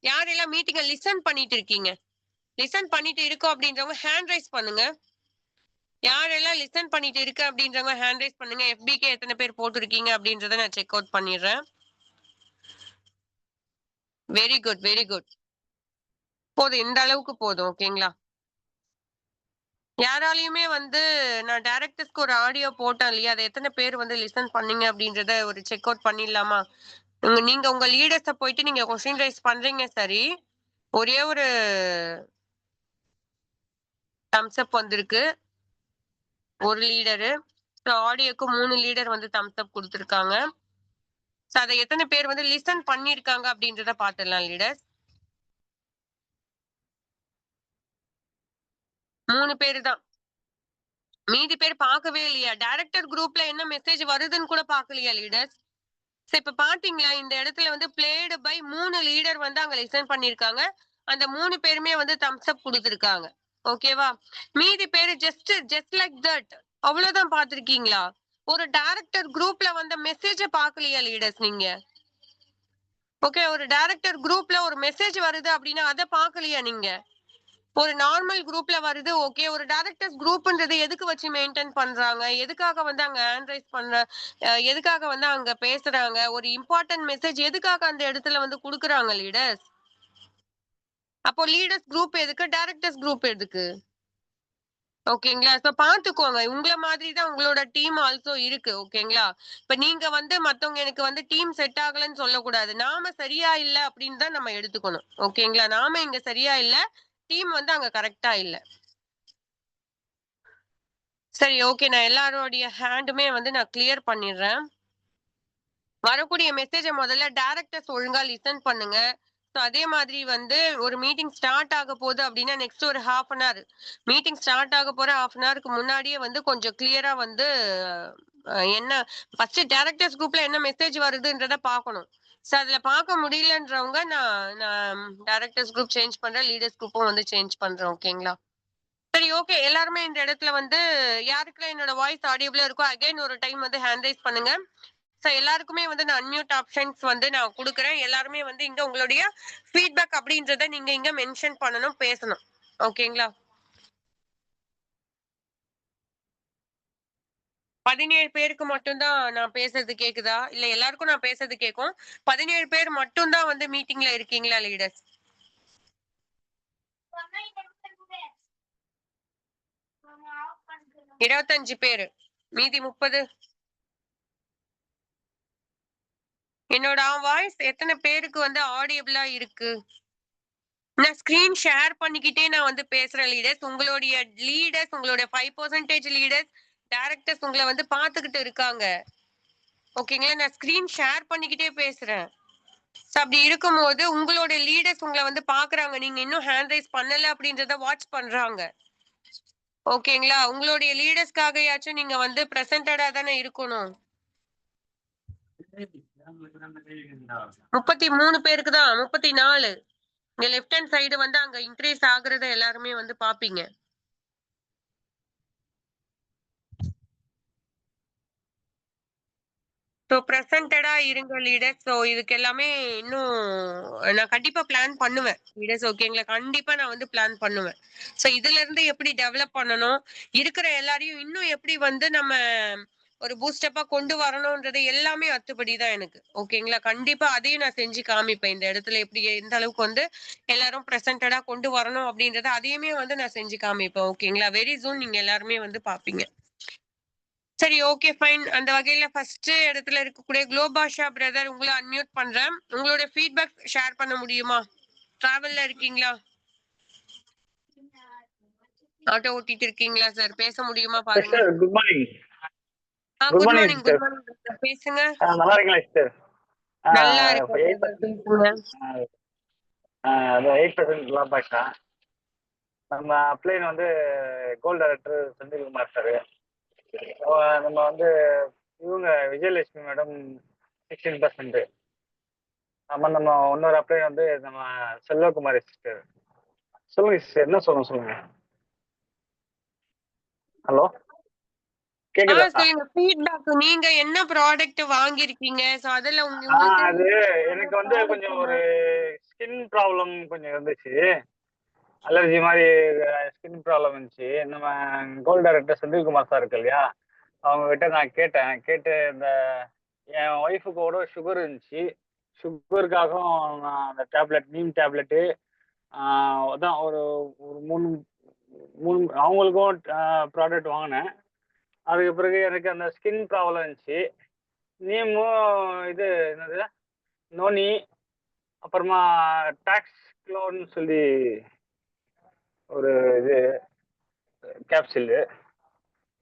S1: யாரெல்லாம் மீட்டிங்க லிசன் பண்ணிட்டு இருக்கீங்க? லிசன் பண்ணிட்டு இருக்கோம் அப்படின்றவங்க ஹேண்ட் ரைஸ் பண்ணுங்க. யாரெல்லாம் லிசன் பண்ணிட்டு இருக்கு அப்படின்றவங்க ஹேண்ட் ரைஸ் பண்ணுங்க. FBK எத்தனை பேர் போட்டிருக்கீங்க அப்படின்றத நான் செக் அவுட் பண்ணிடுறேன். Very good, very good. போதும், இந்த அளவுக்கு போதும். ஓகேங்களா? யாராலயுமே வந்து நான் டைரக்டர்ஸ்க்கு ஒரு ஆடியோ போட்டேன் இல்லையா? அத எத்தனை பேர் வந்து லிசன் பண்ணீங்க அப்படின்றத ஒரு செக் அவுட் பண்ணிடலாமா? நீங்க உங்க லீடர்ஸ போயிட்டு நீங்க கொஸ்டின் ரைஸ் பண்றீங்க சரி. ஒரே ஒரு தம்ஸ் அப் வந்திருக்கு. ஒரு லீடரு. ஆடியோக்கு 3 லீடர் வந்து தம்ஸ் அப் குடுத்துருக்காங்க. அத எத்தனை பேர் வந்து லிசன் பண்ணியிருக்காங்க அப்படின்றத பாத்துடலாம் லீடர்ஸ். 3 பேரு தான். மீதி பேர் பார்க்கவே இல்லையா? டைரக்டர் குரூப்ல என்ன மெசேஜ் வருதுன்னு கூட பார்க்கலையா லீடர்ஸ்? இப்ப பாத்தீங்களா? இந்த இடத்துல வந்து பிளேடு பை 3 லீடர் வந்து அங்க லிசன் பண்ணிருக்காங்க. அந்த 3 பேருமே வந்து தம்ஸ் அப் குடுத்துருக்காங்க. ஓகேவா? மீதி பேரு ஜஸ்ட் லைக் தட். அவ்வளவுதான் பார்த்திருக்கீங்களா? ஒரு டைரக்டர் குரூப்ல வந்த மெசேஜ பார்க்கலையா லீடர்ஸ் நீங்க? ஓகே, ஒரு டைரக்டர் குரூப்ல ஒரு மெசேஜ் வருது அப்படின்னா அத பார்க்கலையா நீங்க? ஒரு நார்மல் குரூப்ல வருது ஓகே. ஒரு டைரக்டர்ஸ் குரூப்ன்றது எதுக்கு வச்சு மெயின்டெயின் பண்றாங்க? எதுக்காக வந்து அங்க ஹேண்ட் ரைஸ் எதுக்காக வந்து அங்க பேசுறாங்க? ஒரு இம்பார்ட்டன்ட் மெசேஜ் எதுக்காக அந்த இடத்துல வந்து குடுக்குறாங்க லீடர்ஸ்? அப்போ லீடர்ஸ் குரூப் எதுக்கு? டைரக்டர்ஸ் குரூப் எதுக்கு? ஓகேங்களா? சோ பாத்துக்கோங்க. உங்கள மாதிரி தான் உங்களோட டீம் ஆல்சோ இருக்கு. ஓகேங்களா? இப்ப நீங்க வந்து மத்தவங்க எனக்கு வந்து டீம் செட் ஆகலன்னு சொல்லக்கூடாது. நாம சரியா இல்ல அப்படின்னு தான் நம்ம எடுத்துக்கணும். ஓகேங்களா? நாம இங்க சரியா இல்ல. டீம் வந்து அங்க கரெக்ட்டா இல்ல. சரி, ஓகே. நான் எல்லாரோடைய ஹேண்டுமே வந்து நான் கிளியர் பண்ணிடுறேன். வரக்கூடிய மெசேஜ முதல்ல டைரக்டர்ஸ் ஒழுங்கா லிசன் பண்ணுங்க. அதே மாதிரி வந்து ஒரு மீட்டிங் ஸ்டார்ட் ஆக போகுது அப்படின்னா, நெக்ஸ்ட் ஒரு 1/2 அன் ஹவர் மீட்டிங் ஸ்டார்ட் ஆக போற 1/2 அன் ஹவருக்கு முன்னாடியே வந்து கொஞ்சம் கிளியரா வந்து என்ன ஃபர்ஸ்ட் டைரக்டர்ஸ் குரூப்ல என்ன மெசேஜ் வருதுன்றத பார்க்கணும். அதுல பார்க்க முடியலன்றவங்க நான் நான் டைரக்டர்ஸ் குரூப் சேஞ்ச் பண்றேன். லீடர்ஸ் குரூப்பும் வந்து சேஞ்ச் பண்றேன். ஓகேங்களா? சரி, ஓகே. எல்லாருமே இந்த இடத்துல வந்து யாருக்கெல்லாம் என்னோட வாய்ஸ் ஆடியபிளா இருக்கோ, அகைன் ஒரு டைம் வந்து ஹேண்ட் ரைஸ் பண்ணுங்க. எல்லாருக்குமே வந்து நான் அன்மியூட் ஆப்ஷன்ஸ் வந்து நான் குடுக்குறேன். எல்லாருமே வந்து இங்க உங்களுடைய ஃபீட்பேக் அப்படின்றத நீங்க இங்க மென்ஷன் பண்ணணும், பேசணும். ஓகேங்களா? 17 பேருக்கு மட்டும் தான் நான் பேசுறது கேக்குதா? இல்ல எல்லாருக்கும் நான் பேசுறது கேக்கும். 17 பேர் மட்டும் தான் வந்து மீட்டிங்ல இருக்கீங்களா லீடர்ஸ்? 25 பேரு. மீதி 30 என்னோட வாய்ஸ் எத்தன பேருக்கு வந்து ஆடியபிளா இருக்கு? நான் ஸ்கிரீன் ஷேர் பண்ணிக்கிட்டே நான் வந்து பேசுறேன் லீடர்ஸ். உங்களுடைய லீடர்ஸ், உங்களுடைய 5% லீடர்ஸ், டைரக்டர்ஸ் உங்கள வந்து பார்த்துக்கிட்டு இருக்காங்க. ஓகேங்களா? நான் ஸ்கிரீன் ஷேர் பண்ணிக்கிட்டே பேசுறேன். அப்படி இருக்கும்போது உங்களோட லீடர்ஸ் உங்கள வந்து பார்க்குறாங்க. நீங்க இன்னும் ஹேண்ட் ரைஸ் பண்ணல அப்படின்றத வாட்ச் பண்றாங்க. ஓகேங்களா? உங்களுடைய லீடர்ஸ்க்காகயாச்சும் நீங்க வந்து பிரசன்டடா தானே இருக்கணும். 33 பேருக்கு தான். 34. இங்க லெஃப்ட் ஹேண்ட் சைடு வந்து அங்க இன்கிரீஸ் ஆகுறத எல்லாருமே வந்து பார்ப்பீங்க. பிரசன்டடா இருங்க லீடர்ஸ். இதுக்கு எல்லாமே இன்னும் நான் கண்டிப்பா பிளான் பண்ணுவேன். லீடர்ஸ் ஓகேங்களா? கண்டிப்பா நான் வந்து பிளான் பண்ணுவேன். இதுல இருந்து எப்படி டெவலப் பண்ணணும்? இருக்கிற எல்லாரையும் இன்னும் எப்படி வந்து நம்ம ஒரு பூஸ்டப்பா கொண்டு வரணும்ன்றது எல்லாமே அத்துப்படி தான் எனக்கு. ஓகேங்களா? கண்டிப்பா அதையும் நான் செஞ்சு காமிப்பேன். இந்த இடத்துல எப்படி எந்த அளவுக்கு வந்து எல்லாரும் பிரசன்டடா கொண்டு வரணும் அப்படின்றத அதையுமே வந்து நான் செஞ்சு காமிப்பேன். ஓகேங்களா? வெரி சூன் நீங்க எல்லாருமே வந்து பார்ப்பீங்க. சரி, ஓகே, ஃபைன். அந்த வகையில ஃபர்ஸ்ட் இடத்துல இருக்கக்கூடிய குளோபாஷா பிரதர் உங்கள அன்மியூட் பண்றேன். உங்களோட ஃபீட்பேக் ஷேர் பண்ண முடியுமா? டிராவல்ல இருக்கீங்களா? ஆட்டோ ஓட்டிட்டு இருக்கீங்களா சார்? பேச முடியுமா பாருங்க.
S2: Sir good morning. Good
S1: good
S2: morning
S1: morning, good
S2: sister.
S1: Morning sir. பேசுங்க.
S2: நல்லா இருக்கீங்களா சிஸ்டர்?
S1: நல்லா இருக்கேன் பிரதர்.
S2: 8%
S1: பேசுங்க.
S2: அது 8% லாபாஷா. நம்ம அப்ளைன் வந்து கோல்டு டைரக்டர் செந்தில்குமார் சார். நம்ம வந்து இவங்க விஜயலட்சுமி மேடம் 16%. நம்ம இன்னொரு அப்ளை வந்து நம்ம செல்வகுமாரி சிஸ்டர். சொல்லுங்க சிஸ்டர், என்ன சொல்லுங்க. ஹலோ, கேக்குதா?
S1: சொல்லுங்க. ஃபீட்பேக் நீங்க என்ன ப்ராடக்ட் வாங்கியிருக்கீங்க? அதுல உங்களுக்கு
S2: அது
S1: தெரிஞ்ச
S2: எனக்கு வந்து
S1: ப்ராடக்ட்
S2: கொஞ்சம்
S1: என்ன?
S2: ஒரு ஸ்கின் ப்ராப்ளம் கொஞ்சம் இருந்துச்சு. அலர்ஜி மாதிரி ஸ்கின் ப்ராப்ளம் இருந்துச்சு. நம்ம கோல்டு டைரக்டர் செந்தில்குமார் சார் இருக்கு இல்லையா, அவங்க கிட்ட நான் கேட்டேன். கேட்டு இந்த என் ஒய்ஃபுக்கு கூட சுகர் இருந்துச்சு. சுகருக்காகவும் நான் அந்த டேப்லெட் நீம் டேப்லெட்டு அதான் ஒரு ஒரு 3 அவங்களுக்கும் ப்ராடக்ட் வாங்கினேன். அதுக்கு பிறகு எனக்கு அந்த ஸ்கின் ப்ராப்ளம் இருந்துச்சு. நீமும் இது என்னது நோனி, அப்புறமா டாக்ஸ்க்ளோன்னு சொல்லி ஒரு இது கேப்சூலு,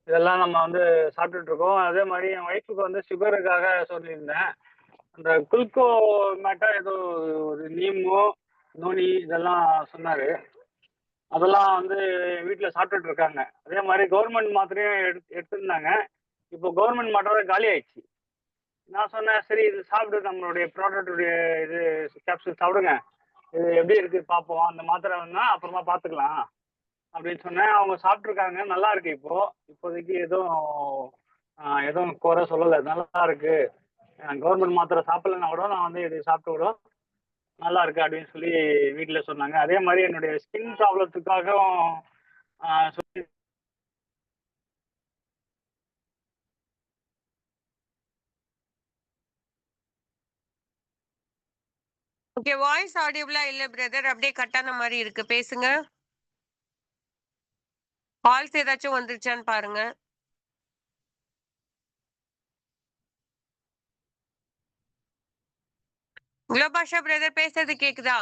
S2: இதெல்லாம் நம்ம வந்து சாப்பிட்டுட்டு இருக்கோம். அதே மாதிரி என் ஒய்ஃபுக்கு வந்து சுகருக்காக சொல்லியிருந்தேன். அந்த குல்கோ மேட்டா ஏதோ ஒரு நீமு நோனி இதெல்லாம் சொன்னாரு. அதெல்லாம் வந்து வீட்டில் சாப்பிட்டுட்டு இருக்காங்க. அதே மாதிரி கவர்மெண்ட் மாத்திரையும் எடுத்திருந்தாங்க. இப்போ கவர்மெண்ட் மாத்திரை காலி ஆயிடுச்சு. நான் சொன்னேன், சரி இது சாப்பிட்டு நம்மளுடைய ப்ராடக்டுடைய இது கேப்சூல் சாப்பிடுங்க, இது எப்படி இருக்கு பார்ப்போம், அந்த மாத்திரை வேணா அப்புறமா பார்த்துக்கலாம் அப்படின்னு சொன்னேன். அவங்க சாப்பிட்ருக்காங்க, நல்லா இருக்கு. இப்போதைக்கு எதுவும் குறை சொல்லலை, நல்லா இருக்கு. கவர்மெண்ட் மாத்திரை சாப்பிடலன்னா கூட நான் வந்து இது சாப்பிட்டு கூட நல்லா இருக்கு அப்படின்னு சொல்லி வீட்டில் சொன்னாங்க. அதே மாதிரி என்னுடைய ஸ்கின் ப்ராப்ளத்துக்காகவும் சொல்லி
S1: ஓகே, வாய்ஸ் ஆடியபிளா இல்ல பிரதர். அப்படியே கட் ஆன மாதிரி இருக்கு. பேசுங்க. கால்ஸ் ஏதாச்சும் வந்துருச்சான்னு பாருங்க. குலோபாஷா பிரதர் பேசுறது கேக்குதா?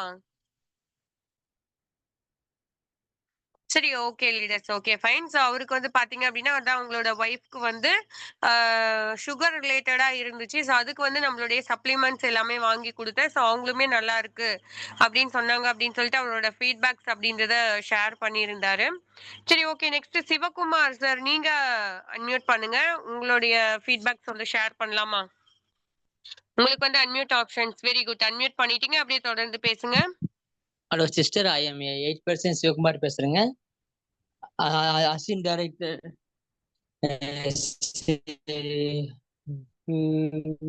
S1: சரி, okay leaders. Okay fine. So அவருக்கு வந்து பார்த்தீங்க அப்படின்னா, அதான் உங்களோட ஒய்ஃப்க்கு வந்து சுகர் ரிலேட்டடா இருந்துச்சு. ஸோ அதுக்கு வந்து நம்மளுடைய சப்ளிமெண்ட்ஸ் எல்லாமே வாங்கி குடுத்தேன். ஸோ அவங்களுமே நல்லா இருக்கு அப்படின்னு சொன்னாங்க அப்படின்னு சொல்லிட்டு அவரோட ஃபீட்பேக்ஸ் அப்படின்றத ஷேர் பண்ணியிருந்தாரு. சரி, ஓகே. நெக்ஸ்ட் சிவகுமார் சார், நீங்க அன்மியூட் பண்ணுங்க. உங்களுடைய ஃபீட்பேக்ஸ் வந்து ஷேர் பண்ணலாமா? உங்களுக்கு வந்து unmute options. Very good. Unmute பண்ணிட்டீங்க. அப்படியே தொடர்ந்து பேசுங்க.
S3: Hello sister, I am 8% Sivakumar பேசுறேங்க. அசின் director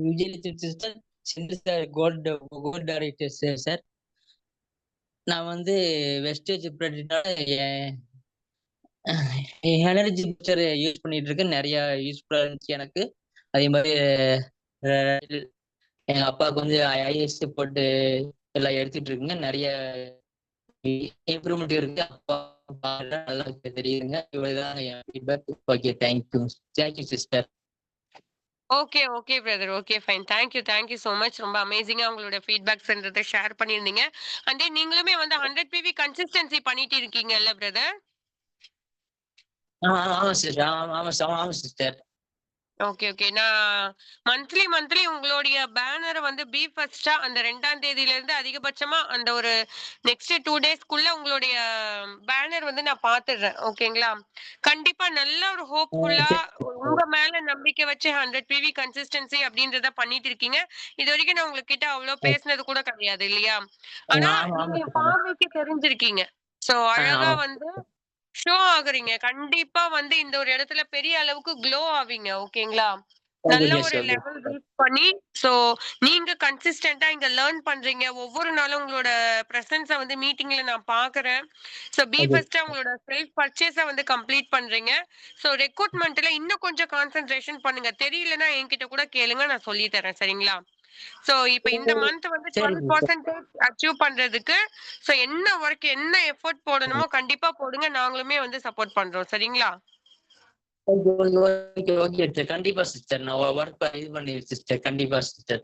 S3: Vijayalakshmi sister, Senthil sir gold gold director sir. நான் வந்து வெஸ்டேஜ் ப்ராடக்டால எனர்ஜி பிக்சர் யூஸ் பண்ணிட்டு இருக்கேன். நிறைய யூஸ்ஃபுல்லா இருந்துச்சு எனக்கு. அதே மாதிரி எங்க அப்பாவுக்கு வந்து ஐஎஸ்சி போட்டு எல்லாம் எடுத்துட்டு இருக்குங்க. நிறைய இம்ப்ரூவ்மெண்ட் இருக்கு. அப்பா நல்லா தெரியுதுங்க. இவ்வளவுதான் என் feedback. Okay, thank you sister.
S1: Okay, okay brother. Okay fine. Thank you so much. ரொம்ப அமேசிங்கா உங்களோட ஃபீட்பேக்ஸ்ன்றத ஷேர் பண்ணியிருந்தீங்க. அண்ட் தென் நீங்களுமே வந்து 100 பிவி கன்சிஸ்டன்சி பண்ணிட்டு இருக்கீங்கல்ல பிரதர்?
S3: ஆமா சிஸ்டர், ஆமா சிஸ்டர்.
S1: Okay, okay. நான் மந்த்லி உங்களுடைய பேனர வந்து பி ஃபர்ஸ்ட்டா அந்த 2ஆம் தேதியிலிருந்து அதிகபட்சமா அந்த ஒரு நெக்ஸ்ட் 2 டேஸ்க்குள்ள உங்களுடைய பேனர் வந்து நான் பாத்துடுறேன். ஓகேங்களா? கண்டிப்பா நல்ல ஒரு ஹோப்ஃபுல்லா உங்க மேல நம்பிக்கை வச்சு 100 பிவி கன்சிஸ்டன்சி அப்படின்றத பண்ணிட்டு இருக்கீங்க. இதுவரைக்கும் நான் உங்ககிட்ட அவ்வளவு பேசினது கூட கிடையாது இல்லையா? ஆனா
S3: ஆமா
S1: நீங்க
S3: சிஸ்டர்.
S1: பார்வைக்கு தெரிஞ்சிருக்கீங்க. சோ அழகா
S3: ஆமா.
S1: வந்து ஷோ ஆகுறீங்க. கண்டிப்பா வந்து இந்த ஒரு இடத்துல பெரிய அளவுக்கு க்ளோ ஆவீங்க. ஓகேங்களா? நல்ல
S3: ஓகே
S1: ஒரு
S3: சார்.
S1: லெவல் ரீச் பண்ணி, சோ நீங்க கன்சிஸ்டன்ட்டா இங்க லேர்ன் பண்றீங்க. ஒவ்வொரு நாளும் உங்களோட பிரசன்ஸ வந்து மீட்டிங்ல நான் பார்க்குறேன். So B
S3: okay.
S1: ஃபர்ஸ்ட்டா உங்களோட செல்ஃப் பர்ச்சேஸ வந்து கம்ப்ளீட் பண்றீங்க. சோ ரெக்ரூட்மெண்ட்ல இன்னும் கொஞ்சம் கான்சன்ட்ரேஷன் பண்ணுங்க. தெரியலன்னா என்கிட்ட கூட கேளுங்க. நான் சொல்லி தரேன். சரிங்களா? சோ இப்ப இந்த மந்த் வந்து
S3: சரி சிஸ்டர்.
S1: 12% அச்சீவ் பண்றதுக்கு சோ என்ன வொர்க், என்ன எஃபோர்ட் போடணுமோ கண்டிப்பா போடுங்க. நாங்களுமே வந்து சப்போர்ட் பண்றோம். சரிங்களா?
S3: Okay sister. கண்டிப்பா சிஸ்டர். நான் ஒர்க் இது பண்ணி சிஸ்டர். கண்டிப்பா sister.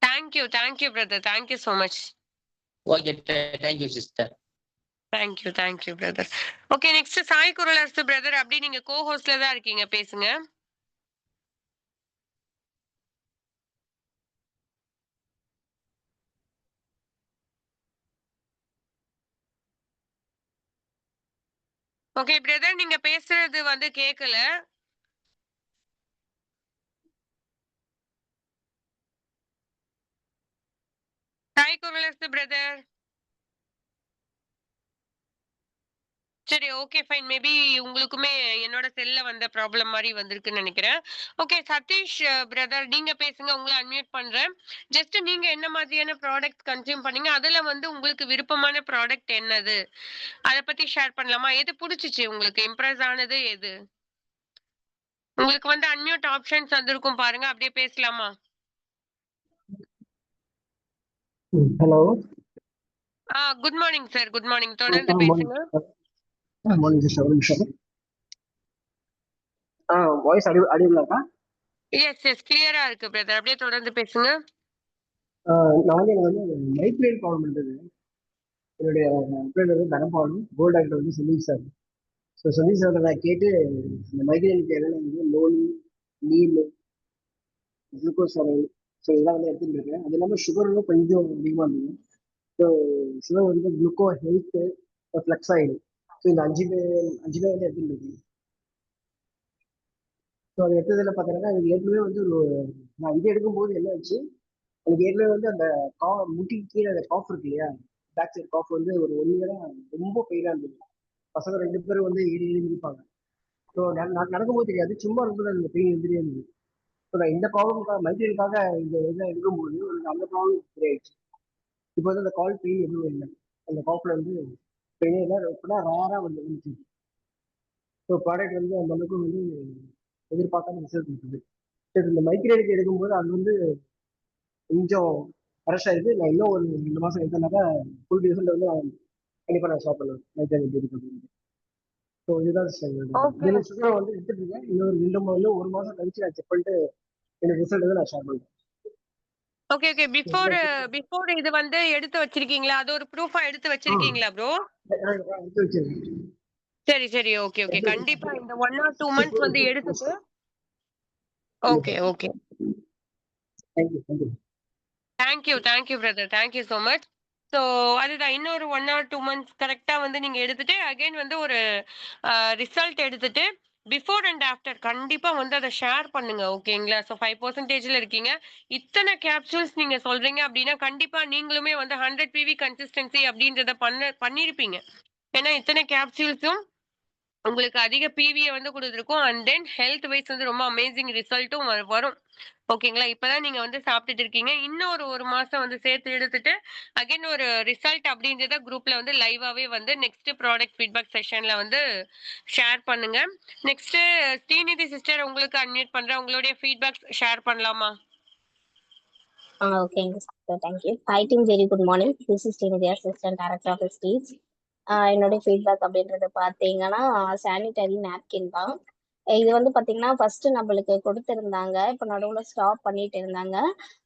S1: Thank you brother. Thank you so much.
S3: Okay, thank you sister.
S1: Thank you brother. Okay, next Sai Kuralarasu brother. அப்படியே நீங்க கோ ஹோஸ்ட்ல தான் இருக்கீங்க. பேசுங்க. ஓகே பிரதர், நீங்க பேசுறது வந்து கேட்கல. சாய் குரலரசு பிரதர். சரி, ஓகே, ஃபைன். மேபி உங்களுக்குமே என்னோட செல்ல வந்த ப்ராப்ளம் மாரி வந்திருக்குன்னு நெனைக்கிறேன். ஓகே, சதீஷ் பிரதர் நீங்க பேசுங்க. உங்கள அன்மியூட் பண்றேன். ஜஸ்ட் நீங்க என்ன மாதிரியான ப்ராடக்ட் கன்சியூம் பண்ணீங்க? அதுல வந்து உங்களுக்கு விருப்பமான ப்ராடக்ட் என்னது? அத பத்தி ஷேர் பண்ணலாமா? எது புடிச்சுச்சு உங்களுக்கு? இம்ப்ரெஸ் ஆனது எது? உங்களுக்கு வந்து அன்மியூட் ஆப்ஷன்ஸ் வந்திருக்கும் பாருங்க. அப்படியே பேசலாமா?
S4: Hello.
S1: Good morning sir. Good morning. தொடர்ந்து பேசுங்க.
S4: மார்னிங் சிஸ்டர், ஒரு நிமிஷம். வாய்ஸ் அடிக்கலாக்கா?
S1: Yes, yes. கிளியரா இருக்கு பிரதர். அப்படியே தொடர்ந்து பேசுங்க.
S4: நான் வந்து எனக்கு வந்து மைக்ரேன் ப்ராப்ளம் இருந்தது. என்னுடைய ஃப்ரெண்ட் வந்து தனபாலும் கோல்ட் டாக்டர் வந்து Sunil sir. So Sunil sir நான் கேட்டு இந்த மைக்ரேனுக்கு என்னென்ன வந்து lonely, neem, glucose oil, so இதெல்லாம் வந்து எடுத்துட்டு இருக்கேன். அது இல்லாமல் சுகரும் கொஞ்சம் அதிகமாக இருந்தது. ஸோ சுகர் வந்து gluco health, flex oil, so இந்த அஞ்சுமே வந்து எடுத்துட்டு இருக்கேன். ஸோ அது எடுத்ததில் பார்த்தீங்கன்னா எனக்கு ஏற்கனவே வந்து நான் இது எடுக்கும்போது என்ன ஆச்சு, எனக்கு ஏற்கனவே வந்து அந்த முட்டி கீழே அந்த காஃப் இருக்கு இல்லையா, பேக் சைட் காஃப் வந்து ஒரு 1 இயரா ரொம்ப பெயினாக இருந்தது. பசங்க 2 பேரும் வந்து ஏறி ஏறி இருப்பாங்க. ஸோ நடக்கும்போது தெரியாது, சும்மா இருக்கும்போது அந்த பெயின் இருந்துட்டே இருந்தது. ஸோ நான் இந்த ப்ராப்ளம்காக மைக்ரேனுக்காக இந்த இதெல்லாம் எடுக்கும்போது எனக்கு அந்த ப்ராப்ளம் சரியாயிடுச்சு. இப்போ வந்து அந்த கால் பெயின் எதுவும் இல்லை, அந்த காஃப்ல வந்து பெயினே இல்லை, இப்போதான் ரேராக வந்து இருந்துச்சு. ஸோ ப்ராடக்ட் வந்து அந்த அளவுக்கு வந்து எதிர்பார்க்காம ரிசல்ட் இருக்குது. சரி, இந்த மைக்ரேனுக்கு எடுக்கும்போது அது வந்து கொஞ்சம் ஃப்ரெஷ் ஆயிருக்கு. நான் இன்னும் ஒரு 2 மாசம் எடுத்தனாக்கா ஃபுல் ரிசல்ட் வந்து கண்டிப்பா நான் ஸ்டாப் பண்ணுவேன் மைக்ரேன் எப்படி இருக்கு அப்படின்னு. ஸோ இதுதான்
S1: ஓகே.
S4: சிஸ்டம் சுகர் வந்து எடுத்துட்டு இருக்கேன். இன்னும் 1 மாசம் கழிச்சு நான் செக் பண்ணிட்டு எனக்கு ரிசல்ட் வந்து நான் ஷேர் பண்ணுறேன்.
S1: Okay, okay. பிஃபோர் இது வந்து எடுத்து வச்சிருக்கீங்களா? அது ஒரு ப்ரூஃபா எடுத்து வச்சிருக்கீங்களா ப்ரோ?
S4: எடுத்து வச்சிருக்கேன்.
S1: சரி, சரி. Okay, okay. கண்டிப்பா இந்த 1 ஆர் 2 மந்த்ஸ் வந்து எடுத்துட்டு okay, okay. Thank you brother. Thank you so much. So அதுதான் இன்னொரு 1 ஆர் 2 மந்த்ஸ் கரெக்ட்டா வந்து நீங்க எடுத்துட்டு, அகைன் வந்து ஒரு ரிசல்ட் எடுத்துட்டு, பிஃபோர் அண்ட் ஆஃப்டர் கண்டிப்பா வந்து அத ஷேர் பண்ணுங்க. ஓகேங்களா? ஸோ 5%ல இருக்கீங்க. இத்தன கேப்சூல்ஸ் நீங்க சொல்றீங்க அப்டின்னா, கண்டிப்பா நீங்களுமே வந்து 100 பிவி கன்சிஸ்டன்சி அப்டின்றத பண்ணியிருப்பீங்க. ஏன்னா இத்தன கேப்சூல்ஸும் உங்களுக்கு அதிக பிவிய வந்து குடுத்துருக்கும். அண்ட் தென் ஹெல்த் வைஸ் வந்து ரொம்ப அமேசிங் ரிசல்ட்டும் வரும். ஓகேங்களா? இப்பதான் நீங்க வந்து சாப்பிட்டுட்டு இருக்கீங்க. இன்னும் ஒரு 1 மாசம் வந்து சேர்த்து எடுத்துட்டு, அகைன் ஒரு ரிசல்ட் அப்படின்றத குரூப்ல வந்து லைவாவே வந்து நெக்ஸ்ட் ப்ராடக்ட் ஃபீட்பேக் செஷன்ல வந்து ஷேர் பண்ணுங்க. நெக்ஸ்ட் ஸ்ரீநிதி சிஸ்டர் உங்களுக்கு அன்மியூட் பண்றேன். உங்களுடைய ஃபீட்பேக் ஷேர் பண்ணலாமா?
S5: ஓகேங்க sir, thank you. Hi team, very good morning. This is Srinidhi, assistant director of stage. என்னுடைய ஃபீட்பேக் அப்படின்றது பார்த்தீங்கன்னா சானிட்டரி நாப்கின் தான். இது வந்து பார்த்தீங்கன்னா ஃபர்ஸ்ட் நம்மளுக்கு கொடுத்துருந்தாங்க, இப்போ நடுவில் ஸ்டாப் பண்ணிட்டு இருந்தாங்க.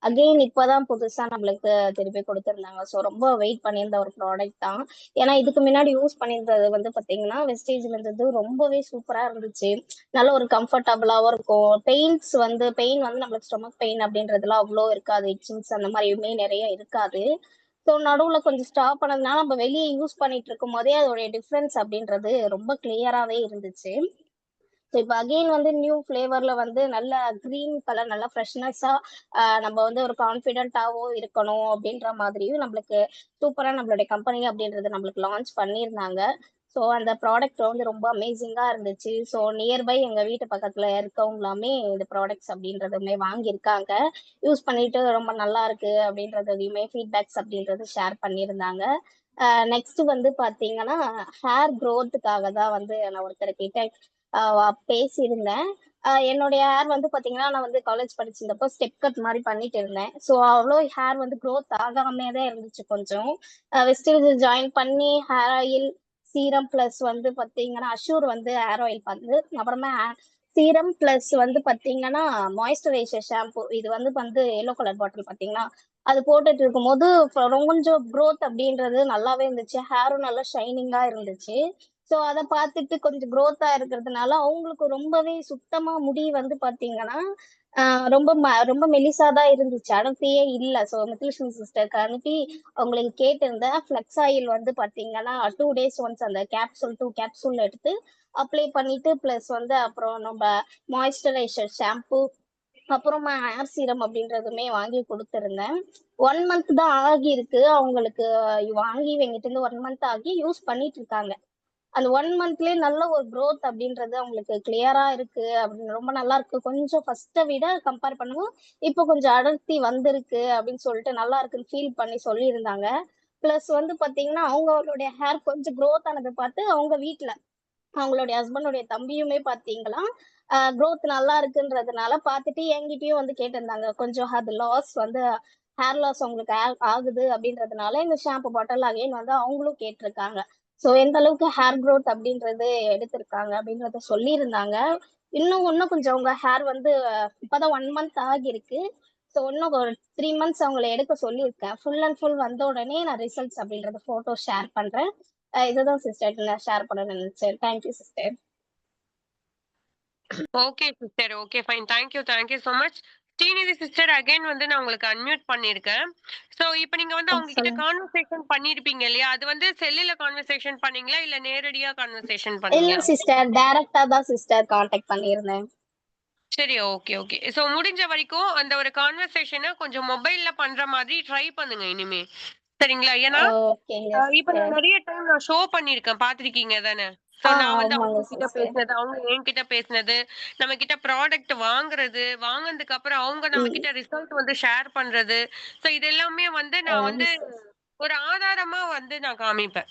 S5: அகெயின் இப்போதான் புதுசாக நம்மளுக்கு திருப்பி கொடுத்துருந்தாங்க. ஸோ ரொம்ப வெயிட் பண்ணியிருந்த ஒரு ப்ராடக்ட் தான். ஏன்னா இதுக்கு முன்னாடி யூஸ் பண்ணியிருந்தது வந்து பார்த்தீங்கன்னா வெஸ்டேஜ்ல இருந்தது ரொம்பவே சூப்பராக இருந்துச்சு. நல்ல ஒரு கம்ஃபர்டபுளாகவும் இருக்கும். பெயின் வந்து நம்மளுக்கு ஸ்டொமக் பெயின் அப்படின்றதுலாம் அவ்வளோ இருக்காது. இச்சிங்ஸ் அந்த மாதிரி எதுவுமே நிறைய இருக்காது. ஸோ நடுவுல கொஞ்சம் ஸ்டாப் பண்ணதுனால நம்ம வெளியே யூஸ் பண்ணிட்டு இருக்கும் போதே அதோடைய டிஃப்ரென்ஸ் அப்படின்றது ரொம்ப கிளியராகவே இருந்துச்சு. ஸோ இப்போ அகெயின் வந்து நியூ ஃப்ளேவர்ல வந்து நல்ல க்ரீன் கலர், நல்லா ஃப்ரெஷ்னஸாக நம்ம வந்து ஒரு கான்ஃபிடென்ட்டாகவும் இருக்கணும் அப்படின்ற மாதிரியும் நம்மளுக்கு சூப்பராக நம்மளுடைய கம்பெனி அப்படின்றது நம்மளுக்கு லான்ச் பண்ணியிருந்தாங்க. ஸோ அந்த ப்ராடக்ட் வந்து ரொம்ப அமேசிங்காக இருந்துச்சு. ஸோ நியர்பை எங்கள் வீட்டு பக்கத்தில் இருக்கவங்களாமே இந்த ப்ராடக்ட்ஸ் அப்படின்றதுமே வாங்கியிருக்காங்க. யூஸ் பண்ணிட்டு ரொம்ப நல்லா இருக்கு அப்படின்றதையுமே ஃபீட்பேக்ஸ் அப்படின்றது ஷேர் பண்ணியிருந்தாங்க. நெக்ஸ்ட் வந்து பார்த்தீங்கன்னா ஹேர் க்ரோத்துக்காக தான் வந்து நான் ஒருத்தர்கிட்ட பேசியிருந்தேன். என்னுடைய ஹேர் வந்து பார்த்தீங்கன்னா, நான் வந்து காலேஜ் படிச்சிருந்தப்போ ஸ்டெப் கட் மாரி பண்ணிட்டு இருந்தேன். ஸோ அவ்வளோ ஹேர் வந்து க்ரோத் ஆகாமயே தான் இருந்துச்சு கொஞ்சம். வெஸ்டேஜ் ஜாயின் பண்ணி ஹேர் ஆயில், சீரம் பிளஸ் வந்து பார்த்தீங்கன்னா, அஷ்யூர் வந்து ஹேர் ஆயில் வந்து அப்புறமா சீரம் பிளஸ் வந்து பார்த்தீங்கன்னா, மாய்ஸ்சரைசர் ஷாம்பு. இது வந்து எல்லோ கலர் பாட்டில் பார்த்தீங்கன்னா, அது போட்டுட்டு இருக்கும்போது கொஞ்சம் க்ரோத் அப்படின்றது நல்லாவே இருந்துச்சு. ஹேரும் நல்லா ஷைனிங்கா இருந்துச்சு. ஸோ அத பார்த்துட்டு கொஞ்சம் க்ரோத்தா இருக்கிறதுனால, அவங்களுக்கு ரொம்பவே சுத்தமா முடி வந்து பார்த்தீங்கன்னா, ரொம்ப மெலிசா தான் இருந்துச்சு. அடர்த்தியே இல்ல. ஸோ நித்யலட்சுமி சிஸ்டருக்கு அனுப்பி அவங்களுக்கு கேட்டிருந்தேன். ஃப்ளெக்ஸ் ஆயில் வந்து பார்த்தீங்கன்னா, 2 டேஸ் ஒன்ஸ் அந்த கேப்சூல் 2 கேப்சூல் எடுத்து அப்ளை பண்ணிட்டு, பிளஸ் வந்து அப்புறம் நம்ம மாய்ஸ்சரைசர் ஷாம்பு, அப்புறமா ஹேர் சீரம் அப்படின்றதுமே வாங்கி குடுத்திருந்தேன். 1 மந்த் தான் ஆகியிருக்கு. அவங்களுக்கு வாங்கி என்கிட்ட இருந்து 1 மந்த் ஆகி யூஸ் பண்ணிட்டு இருக்காங்க. அந்த 1 மந்த்லயே நல்ல ஒரு growth அப்படின்றது அவங்களுக்கு கிளியரா இருக்கு அப்படின்னு ரொம்ப நல்லா இருக்கு. கொஞ்சம் ஃபர்ஸ்ட்டை விட கம்பேர் பண்ணுவோம் இப்போ கொஞ்சம் அடர்த்தி வந்திருக்கு அப்படின்னு சொல்லிட்டு நல்லா இருக்குன்னு ஃபீல் பண்ணி சொல்லியிருந்தாங்க. பிளஸ் வந்து பாத்தீங்கன்னா அவங்களுடைய ஹேர் கொஞ்சம் growth ஆனதை பார்த்து அவங்க வீட்ல அவங்களுடைய ஹஸ்பண்டுடைய தம்பியுமே பாத்தீங்களா growth நல்லா இருக்குன்றதுனால பார்த்துட்டு என்கிட்டயும் வந்து கேட்டிருந்தாங்க. கொஞ்சம் அது லாஸ் வந்து ஹேர் லாஸ் அவங்களுக்கு ஆகுது அப்படின்றதுனால இந்த ஷாம்பு பாட்டில் அகைன் வந்து அவங்களும் கேட்டிருக்காங்க. ஸோ எந்த அளவுக்கு ஹேர் growth அப்படின்றது எடுத்திருக்காங்க அப்படின்றத சொல்லியிருந்தாங்க. இன்னும் கொஞ்சம் அவங்க ஹேர் வந்து இப்பதான் 1 மந்த் ஆகியிருக்கு. ஸோ இன்னும் ஒரு 3 மந்த்ஸ் அவங்களை எடுக்க சொல்லியிருக்கேன். ஃபுல் அண்ட் ஃபுல் வந்த உடனே நான் ரிசல்ட்ஸ் அப்படின்றத போட்டோ ஷேர் பண்றேன். இதுதான் சிஸ்டர் நான் ஷேர் பண்ண நினைச்சேன். Thank you sister.
S1: Okay sister. Okay fine. Thank you so much. Srinidhi sister again வந்து நான் உங்களுக்கு அன்மியூட் பண்ணியிருக்கேன். ஸோ இப்போ நீங்க வந்து அவங்க கிட்ட
S5: சொல்லுங்க.
S1: கான்வர்சேஷன் பண்ணியிருப்பீங்க இல்லையா? அது வந்து செல்லுல கான்வர்சேஷன் பண்ணீங்களா இல்ல நேரடியா கான்வர்சேஷன்
S5: இல்ல
S1: பண்ணீங்களா?
S5: சிஸ்டர் டைரக்டா தான் சிஸ்டர் காண்டாக்ட் பண்ணியிருந்தேன்.
S1: சரி, ஓகே. ஸோ முடிஞ்ச வரைக்கும் அந்த ஒரு கான்வர்சேஷனை கொஞ்சம் மொபைல்ல பண்ற மாதிரி ட்ரை பண்ணுங்க இனிமே. சரிங்களா? ஏன்னா
S5: ஓகேங்க
S1: இப்ப நான்
S5: சிஸ்டர்.
S1: நிறைய டைம் நான் ஷோ பண்ணிருக்கேன், பாத்திருக்கீங்க தானே? சோ நான் வந்து
S5: ஆமாங்க
S1: அவங்க கிட்ட
S5: சிஸ்டர்.
S1: பேசினது, அவங்க என்கிட்ட பேசினது, நம்ம கிட்ட ப்ராடக்ட் வாங்குறது, வாங்குனதுக்கு அப்புறம் அவங்க நம்ம கிட்ட ரிசல்ட் வந்து ஷேர் பண்றது. சோ இது எல்லாமே வந்து நான் வந்து ஒரு ஆதாரமா வந்து நான் காமிப்பேன்.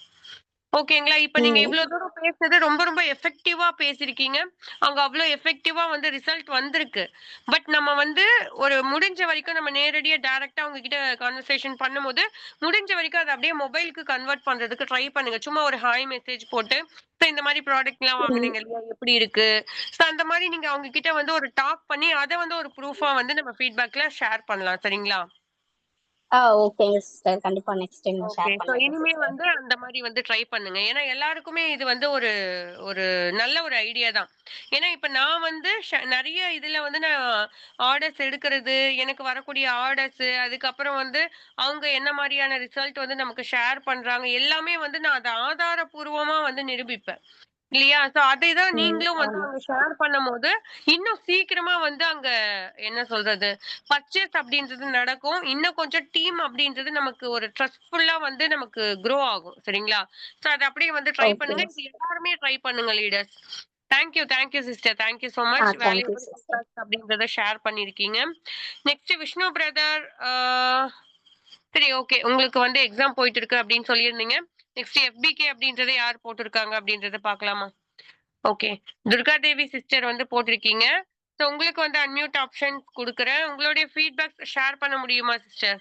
S1: ஓகேங்களா? இப்ப நீங்க இவ்ளோ தூரம் பேசுனது ரொம்ப எஃபெக்டிவா பேசியிருக்கீங்க. அங்க அவ்ளோ எஃபெக்டிவா வந்து ரிசல்ட் வந்திருக்கு. பட் நம்ம வந்து ஒரு முடிஞ்ச வரைக்கும் நம்ம நேரடியா டைரக்ட்டா அவங்க கிட்ட கான்வர்சேஷன் பண்ணும்போது, முடிஞ்ச வரைக்கும் அத அப்படியே மொபைலுக்கு கன்வெர்ட் பண்றதுக்கு ட்ரை பண்ணுங்க. சும்மா ஒரு ஹாய் மெசேஜ் போட்டு, "இப்ப இந்த மாரி ப்ராடக்ட்லாம் வாங்குனீங்க இல்லையா? எப்படி இருக்கு?" சோ அந்த மாரி நீங்க அவங்க கிட்ட வந்து ஒரு டாக் பண்ணி, அத வந்து ஒரு ப்ரூஃபா வந்து நம்ம ஃபீட்பேக்ல ஷேர் பண்ணலாம். சரிங்களா?
S5: ஓகேங்க சிஸ்டர். கண்டிப்பா நெக்ஸ்ட் டைம் நான்
S1: ஓகே.
S5: ஷேர்
S1: சோ
S5: பண்ணிடுறேன்
S1: இனிமே
S5: சிஸ்டர்.
S1: வந்து அந்த மாரி வந்து ட்ரை பண்ணுங்க. ஏன்னா எல்லாருக்குமே இது வந்து ஒரு ஒரு நல்ல ஒரு ஐடியா தான். ஏன்னா இப்ப நான் வந்து நெறைய இதுல வந்து நான் ஆர்டர்ஸ் எடுக்கிறது, எனக்கு வரக்கூடிய ஆர்டர்ஸ், அதுக்கப்புறம் வந்து அவங்க என்ன மாரியான ரிசல்ட் வந்து நமக்கு ஷேர் பண்றாங்க, எல்லாமே வந்து நான் அத ஆதாரப்பூர்வமா வந்து நிரூபிப்பேன். இல்லையா? சோ அதேதான் நீங்களும் வந்து
S5: ஆமா.
S1: அங்க ஷேர் பண்ணும்போது, இன்னும் சீக்கிரமா வந்து அங்க என்ன சொல்றது? பர்ச்சேஸ் அப்படின்றது நடக்கும். இன்னும் கொஞ்சம் டீம் அப்படின்றது நமக்கு ஒரு ட்ரஸ்ட்ஃபுல்லா வந்து நமக்கு குரோ ஆகும். சரிங்களா? சோ அத அப்படியே வந்து ட்ரை பண்ணுங்க.
S5: ஓகேங்க.
S1: இது எல்லாருமே ட்ரை பண்ணுங்க leaders. Thank you sister. Thank you so much.
S5: Thank you
S1: valuable
S5: sister.
S1: Feedbacks அப்படின்றத ஷேர் பண்ணியிருக்கீங்க. Next Vishnu brother. சரி, ஓகே. உங்களுக்கு வந்து எக்ஸாம் போயிட்டு இருக்கு அப்படின்னு சொல்லியிருந்தீங்க. நெக்ஸ்ட் எஃபிகே அப்படின்றத யார் போட்டிருக்காங்க அப்படின்றத பார்க்கலாமா? ஓகே. துர்கா தேவி சிஸ்டர் வந்து போட்டிருக்கீங்க. சோ உங்களுக்கு வந்து அன்மியூட் ஆப்ஷன் குடுக்குறேன். உங்களுடைய ஃபீட்பேக் ஷேர் பண்ண முடியுமா சிஸ்டர்?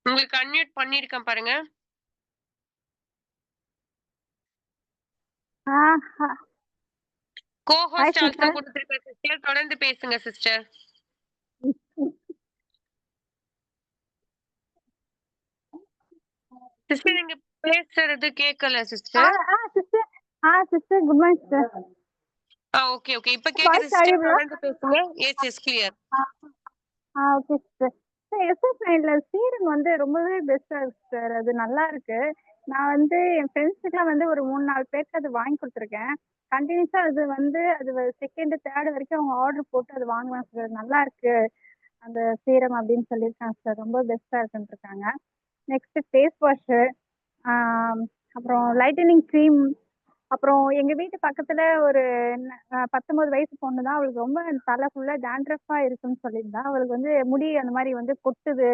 S1: உங்களுக்கு அன்மியூட் பண்ணியிருக்கேன் பாருங்க.
S6: Hi
S1: cohost also
S6: sister.
S1: குடுத்திருக்கேன் சிஸ்டர். தொடர்ந்து பேசுங்க சிஸ்டர். சிஸ்டர் நீங்க பேசுறது கேட்கல sister.
S6: Sister sister good morning sister.
S1: Okay. இப்ப கேக்குது
S6: வாய்ஸ்
S1: சிஸ்டர்.
S6: ஆடியபிளா?
S1: தொடர்ந்து பேசுங்க. Yes clear.
S6: Okay sister. எஸ்எஸ்9ல சீரம் வந்து ரொம்பவே பெஸ்டா இருக்கு சிஸ்டர். அது நல்லா இருக்கு. நான் வந்து என் ஃப்ரெண்ட்ஸுக்குலாம் வந்து ஒரு 3-4 பேருக்கு அது வாங்கி கொடுத்துருக்கேன். கண்டினியூஸா அது வந்து அது செகண்ட் தேர்ட் வரைக்கும் அவங்க ஆர்டர் போட்டு அது வாங்குவாங்க சார். நல்லா இருக்கு அந்த சீரம் அப்படின்னு சொல்லியிருக்காங்க சார். ரொம்ப பெஸ்டா இருக்குன்னு இருக்காங்க. நெக்ஸ்ட் ஃபேஸ் வாஷு, அப்புறம் லைட்டனிங் க்ரீம். அப்புறம் எங்க வீட்டு பக்கத்துல ஒரு 19 வயசு பொண்ணு தான். அவளுக்கு ரொம்ப தலை ஃபுல்லா டேண்ட்ரஃபா இருக்குன்னு சொல்லியிருந்தா. அவளுக்கு வந்து முடி அந்த மாதிரி வந்து கொட்டுது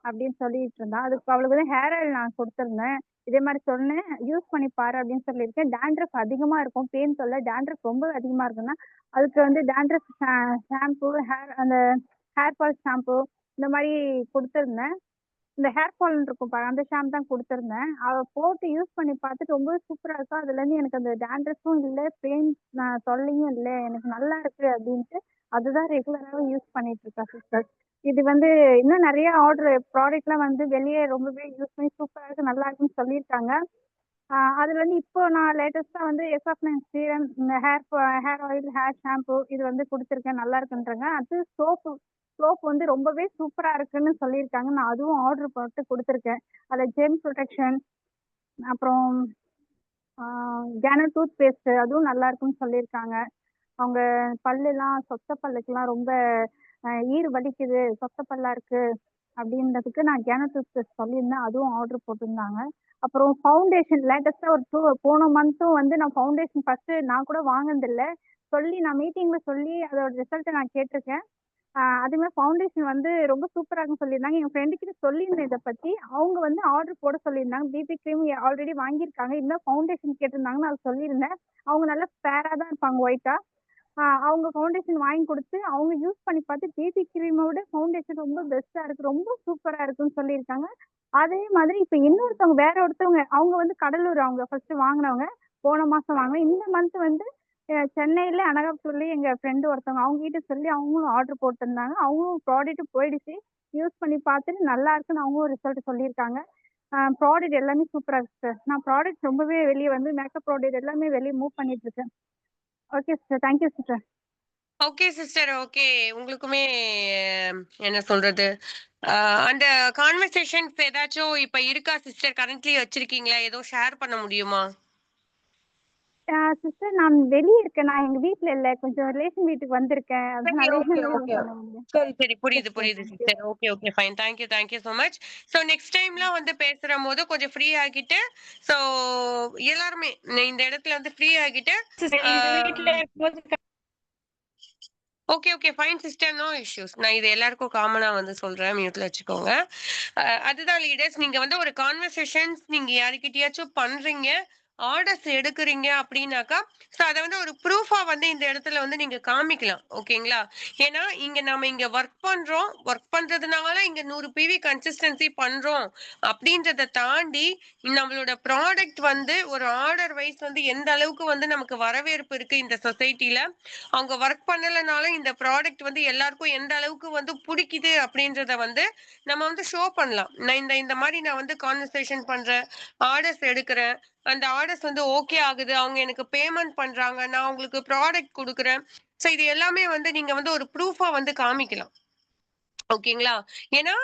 S6: அப்படின்னு சொல்லிட்டு இருந்தா. அதுக்கு அவளுக்கு வந்து ஹேர் ஆயில் நான் கொடுத்துருந்தேன். இதே மாதிரி சொன்னேன், யூஸ் பண்ணி பாரு அப்படின்னு சொல்லியிருக்கேன். டேண்ட்ரஃப் அதிகமா இருக்கும், பேன் தொல்லை டேண்ட்ரஃப் ரொம்ப அதிகமா இருக்குன்னா அதுக்கு வந்து டேண்ட்ரஃப் ஷாம்பு, அந்த ஹேர் ஃபால் ஷாம்பு இந்த மாதிரி கொடுத்துருந்தேன். இந்த ஹேர் ஃபால் இருக்கும் பாரு, அந்த ஷாம்பு தான் கொடுத்துருந்தேன். அவ போட்டு யூஸ் பண்ணி பார்த்துட்டு ரொம்பவே சூப்பரா இருக்கா. அதுலேருந்து எனக்கு அந்த டேண்ட்ரஃபும் இல்லை, பெயின் தொல்லையும் இல்லை, எனக்கு நல்லா இருக்கு அப்படின்ட்டு அதுதான் ரெகுலராகவே யூஸ் பண்ணிட்டு இருக்கா சிஸ்டர். இது வந்து இன்னும் நிறைய ப்ராடக்ட்லாம் வந்து வெளியே ரொம்பவே யூஸ் பண்ணி சூப்பராக இருக்கு, நல்லா இருக்குன்னு சொல்லியிருக்காங்க. அதுல இருந்து இப்போ நான் லேட்டஸ்டா வந்து எஸ்எஃப்9 சீரம், இந்த ஹேர் ஆயில், ஹேர் ஷாம்பு இது வந்து கொடுத்துருக்கேன், நல்லா இருக்குன்றாங்க. அது சோப் வந்து ரொம்பவே சூப்பரா இருக்குன்னு சொல்லியிருக்காங்க. நான் அதுவும் ஆர்டர் போட்டு கொடுத்துருக்கேன். அதில் ஜெம் ப்ரொடெக்ஷன், அப்புறம் கேனர் டூத் பேஸ்ட் அதுவும் நல்லா இருக்குன்னு சொல்லியிருக்காங்க. அவங்க பல்லுலாம் சொத்த பல்லுக்கெல்லாம் ரொம்ப ஈறு வலிக்குது, சொத்த பல்லா இருக்கு அப்படின்றதுக்கு நான் கேனோ டூத்பேஸ்ட் சொல்லியிருந்தேன். அதுவும் ஆர்டர் போட்டிருந்தாங்க. அப்புறம் ஃபவுண்டேஷன் லேட்டஸ்ட்டாக போன மந்த்தும் வந்து நான் ஃபவுண்டேஷன் ஃபர்ஸ்ட்டு நான் கூட வாங்கினதில்ல. சொல்லி நான் மீட்டிங்கில் சொல்லி அதோட ரிசல்ட்டை நான் கேட்டிருக்கேன். அதுமாதிரி ஃபவுண்டேஷன் வந்து ரொம்ப சூப்பராக இருக்குன்னு சொல்லியிருந்தாங்க. என் ஃப்ரெண்டுக்கிட்ட சொல்லியிருந்தேன் இதை பற்றி. அவங்க வந்து ஆர்டர் போட சொல்லியிருந்தாங்க. பிபி க்ரீம் ஆல்ரெடி வாங்கியிருக்காங்க. இன்னும் ஃபவுண்டேஷன் கேட்டிருந்தாங்கன்னு நான் சொல்லியிருந்தேன். அவங்க நல்லா ஃபேராக தான் இருப்பாங்க, ஒயிட்டாக. அவங்க ஃபவுண்டேஷன் வாங்கி கொடுத்து அவங்க யூஸ் பண்ணி பார்த்து பிபி க்ரீமை விட ஃபவுண்டேஷன் ரொம்ப பெஸ்ட்டாக இருக்குது, ரொம்ப சூப்பராக இருக்குன்னு சொல்லியிருக்காங்க. அதே மாதிரி இப்போ இன்னொருத்தவங்க வேற ஒருத்தவங்க அவங்க வந்து கடலூர், அவங்க ஃபர்ஸ்ட் வாங்கினவங்க போன மாதம் வாங்கினோம். இந்த மந்த் வந்து சென்னையில் அனகாபுத்தூர்லேயே எங்கள் ஃப்ரெண்டு ஒருத்தவங்க அவங்க கிட்ட சொல்லி அவங்களும் ஆர்டர் போட்டிருந்தாங்க. அவங்களும் ப்ராடக்ட் போயிடுச்சு, யூஸ் பண்ணி பார்த்துட்டு நல்லா இருக்குன்னு அவங்களும் ரிசல்ட் சொல்லியிருக்காங்க. ப்ராடக்ட் எல்லாமே சூப்பராக இருக்குது சார். நான் ப்ராடக்ட் ரொம்பவே வெளியே வந்து மேக்கப் ப்ராடக்ட் எல்லாமே வெளியே மூவ் பண்ணிட்டு இருக்கேன். Okay sister, thank you sister.
S1: Okay sister, okay. உங்களுக்குமே என்ன சொல்றது, அந்த கான்வர்சேஷன்ஸ் ஏதாச்சும் இப்ப இருக்கா சிஸ்டர்? கரண்ட்லி வச்சிருக்கீங்களா? ஏதோ ஷேர் பண்ண முடியுமா?
S6: சிஸ்டர் நான் வெளியே இருக்கேன், நான் எங்க வீட்ல இல்ல, கொஞ்சம் ரிலேஷன் வீட்டுக்கு வந்திருக்கேன், அதனால
S1: சரி சரி, புரியுது புரியுது sister. Okay okay, fine. Thank you so much. So next டைம்லாம் வந்து பேசுற போது கொஞ்சம் ஃப்ரீ ஆகிட்டு, ஸோ எல்லாருமே இந்த இடத்துல வந்து ஃப்ரீ ஆகிட்டு வீட்ல இருக்கும்போது okay okay, fine sister, no issues. நான் இது எல்லாருக்கும் காமனா வந்து சொல்றேன், மியூட்ல வச்சுக்கோங்க. அதுதான் லீடர்ஸ், நீங்க வந்து ஒரு கான்வர்சேஷன்ஸ் நீங்க யாருக்கிட்டயாச்சும் பண்றீங்க, ஆர்டர்ஸ் எடுக்கிறீங்க அப்படின்னாக்கா, ஸோ அதை வந்து ஒரு ப்ரூஃபா வந்து இந்த இடத்துல வந்து நீங்க காமிக்கலாம். ஓகேங்களா? ஏன்னா இங்க நம்ம இங்க ஒர்க் பண்றோம், ஒர்க் பண்றதுனால இங்க 100 பிவி கன்சிஸ்டன்சி பண்றோம் அப்படின்றத தாண்டி நம்மளோட ப்ராடக்ட் வந்து ஒரு ஆர்டர் வைஸ் வந்து எந்த அளவுக்கு வந்து நமக்கு வரவேற்பு இருக்கு இந்த சொசைட்டில, அவங்க ஒர்க் பண்ணலனாலும் இந்த ப்ராடக்ட் வந்து எல்லாருக்கும் எந்த அளவுக்கு வந்து பிடிக்குது அப்படின்றத வந்து நம்ம வந்து ஷோ பண்ணலாம். நான் இந்த மாதிரி நான் வந்து கான்வர்சேஷன் பண்றேன், ஆர்டர்ஸ் எடுக்கிறேன், அந்த ஆர்டர்ஸ் வந்து ஓகே ஆகுது, அவங்க எனக்கு பேமெண்ட் பண்றாங்க, நான் உங்களுக்கு ப்ராடக்ட் கொடுக்குறேன். ஸோ இது எல்லாமே வந்து நீங்க வந்து ஒரு ப்ரூஃபா வந்து காமிக்கலாம். ஓகேங்களா? ஏன்னா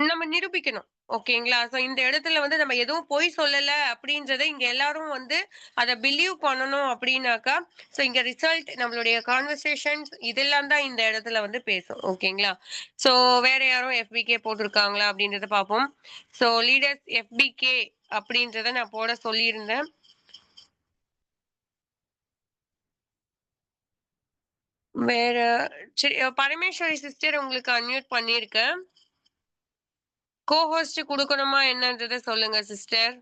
S1: நம்ம நிரூபிக்கணும். ஓகேங்களா? சோ இந்த இடத்துல வந்து நம்ம எதுவும் பொய் சொல்லல அப்படின்றத இங்க எல்லாரும் வந்து அத பிலீவ் பண்ணணும் அப்படின்னாக்கா, சோ இங்க ரிசல்ட் நம்மளுடைய கான்வர்சேஷன்ஸ் இதெல்லாம் தான் இந்த இடத்துல வந்து பேசும். ஓகேங்களா? சோ வேற யாரும் FBK போட்டிருக்காங்களா அப்படின்றத பார்ப்போம். சோ லீடர்ஸ் FBK அப்படின்றத நான் போட சொல்லியிருந்தேன். வேற சரி, பரமேஸ்வரி சிஸ்டர் உங்களுக்கு அன்மியூட் பண்ணியிருக்கேன். கோஹோஸ்ட் கொடுக்கணுமா என்னன்றத சொல்லுங்க சிஸ்டர்.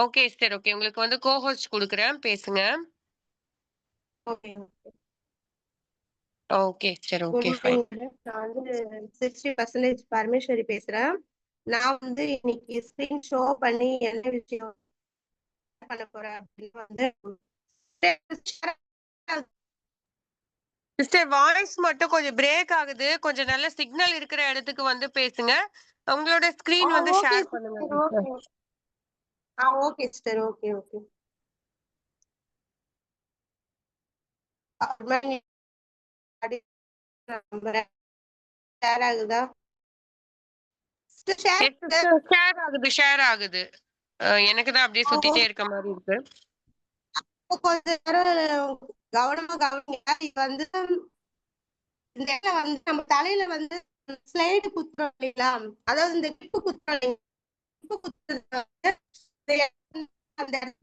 S1: Okay sister, okay. உங்களுக்கு வந்து கோஹோஸ்ட் கொடுக்குறேன், பேசுங்க. Okay sister, okay fine.
S7: நான் வந்து 60% பரமேஸ்வரி பேசுறேன். நான் வந்து இன்னைக்கு ஸ்கிரீன் ஷோ பண்ணி என்ன விஷயம் பண்ண போறேன் அப்படின்னு வந்து
S1: சிஸ்டர் வாய்ஸ் மட்டும் கொஞ்சம் பிரேக் ஆகுது, கொஞ்சம் நல்ல சிக்னல் இருக்கிற இடத்துக்கு வந்து பேசுங்க. உங்களோட ஸ்கிரீன் வந்து ஷேர் பண்ணுங்க sister.
S7: Okay sister, okay okay. Share ஆகுதா?
S1: ஷேர் ஆகுது. எனக்கு தான் அப்படியே சுத்திட்டே இருக்க மாதிரி இருக்கு.
S7: கொஞ்ச நேரம் கவனமா கவனிங்க. இது வந்து இந்த இடத்துல வந்து நம்ம தலையில வந்து ஸ்லைடு குத்துறோம் இல்லைங்களா, அதாவது இந்த கிப்பு குத்துறோம் இல்லைங்களா, கிப்பு குத்துறது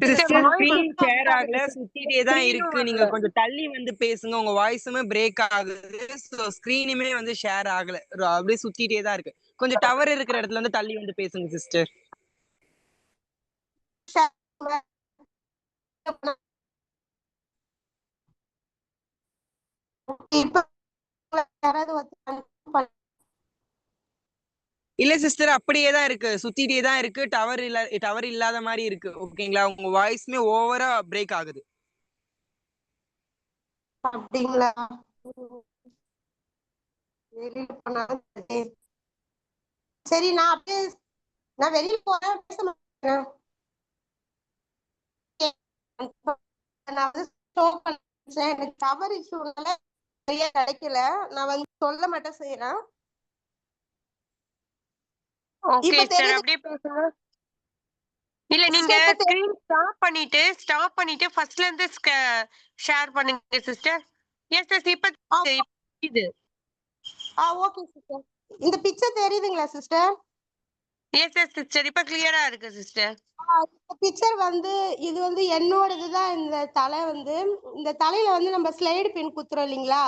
S8: சிஸ்டர் ஸ்கிரீன் ஷேர் ஆகல, சுத்திட்டே தான் இருக்கு. நீங்க கொஞ்சம் தள்ளி வந்து பேசுங்க, உங்க வாய்ஸுமே பிரேக் ஆகுது. சோ ஸ்கிரீனுமே வந்து ஷேர் ஆகல, அப்படியே சுத்திட்டே தான் இருக்கு. கொஞ்சம் டவர் இருக்கிற இடத்துல வந்து தள்ளி வந்து பேசுங்க சிஸ்டர். இல்ல சிஸ்டர், அப்படியே தான் இருக்கு, சுத்திட்டே தான் இருக்கு, டவர் இல்லாத மாதிரி இருக்கு. ஓகேங்களா? உங்க வாய்ஸ்மே ஓவரா பிரேக் ஆகுது.
S7: அப்படிங்களா? சரி, நான் வெளியே போறேன், பேச மாட்டேன். நான் வந்து ஷோ பண்ணேன், எனக்கு டவர் இஷ்யூனால சரியா கிடைக்கல, நான் வந்து சொல்ல மட்டும் செய்யறேன்.
S1: ஓகே சிஸ்டர், அப்படியே பேசுங்க. இல்ல நீங்க
S7: சிஸ்டர் இப்ப
S1: ஸ்கிரீன் ஸ்டாப் பண்ணிட்டு ஃபர்ஸ்ட்ல இருந்து ஷேர் பண்ணுங்க சிஸ்டர். எஸ் இப்ப இது
S7: ஓகே சிஸ்டர். இந்த பிக்சர் தெரியுதுங்களா சிஸ்டர்?
S1: எஸ் சிஸ்டர் இப்ப கிளியரா இருக்கு சிஸ்டர்.
S7: இந்த பிக்சர் வந்து இது வந்து என்னோடதுதான். இந்த தலை வந்து இந்த தலையில வந்து நம்ம ஸ்லைடு பின் குத்துறோம் இல்லைங்களா,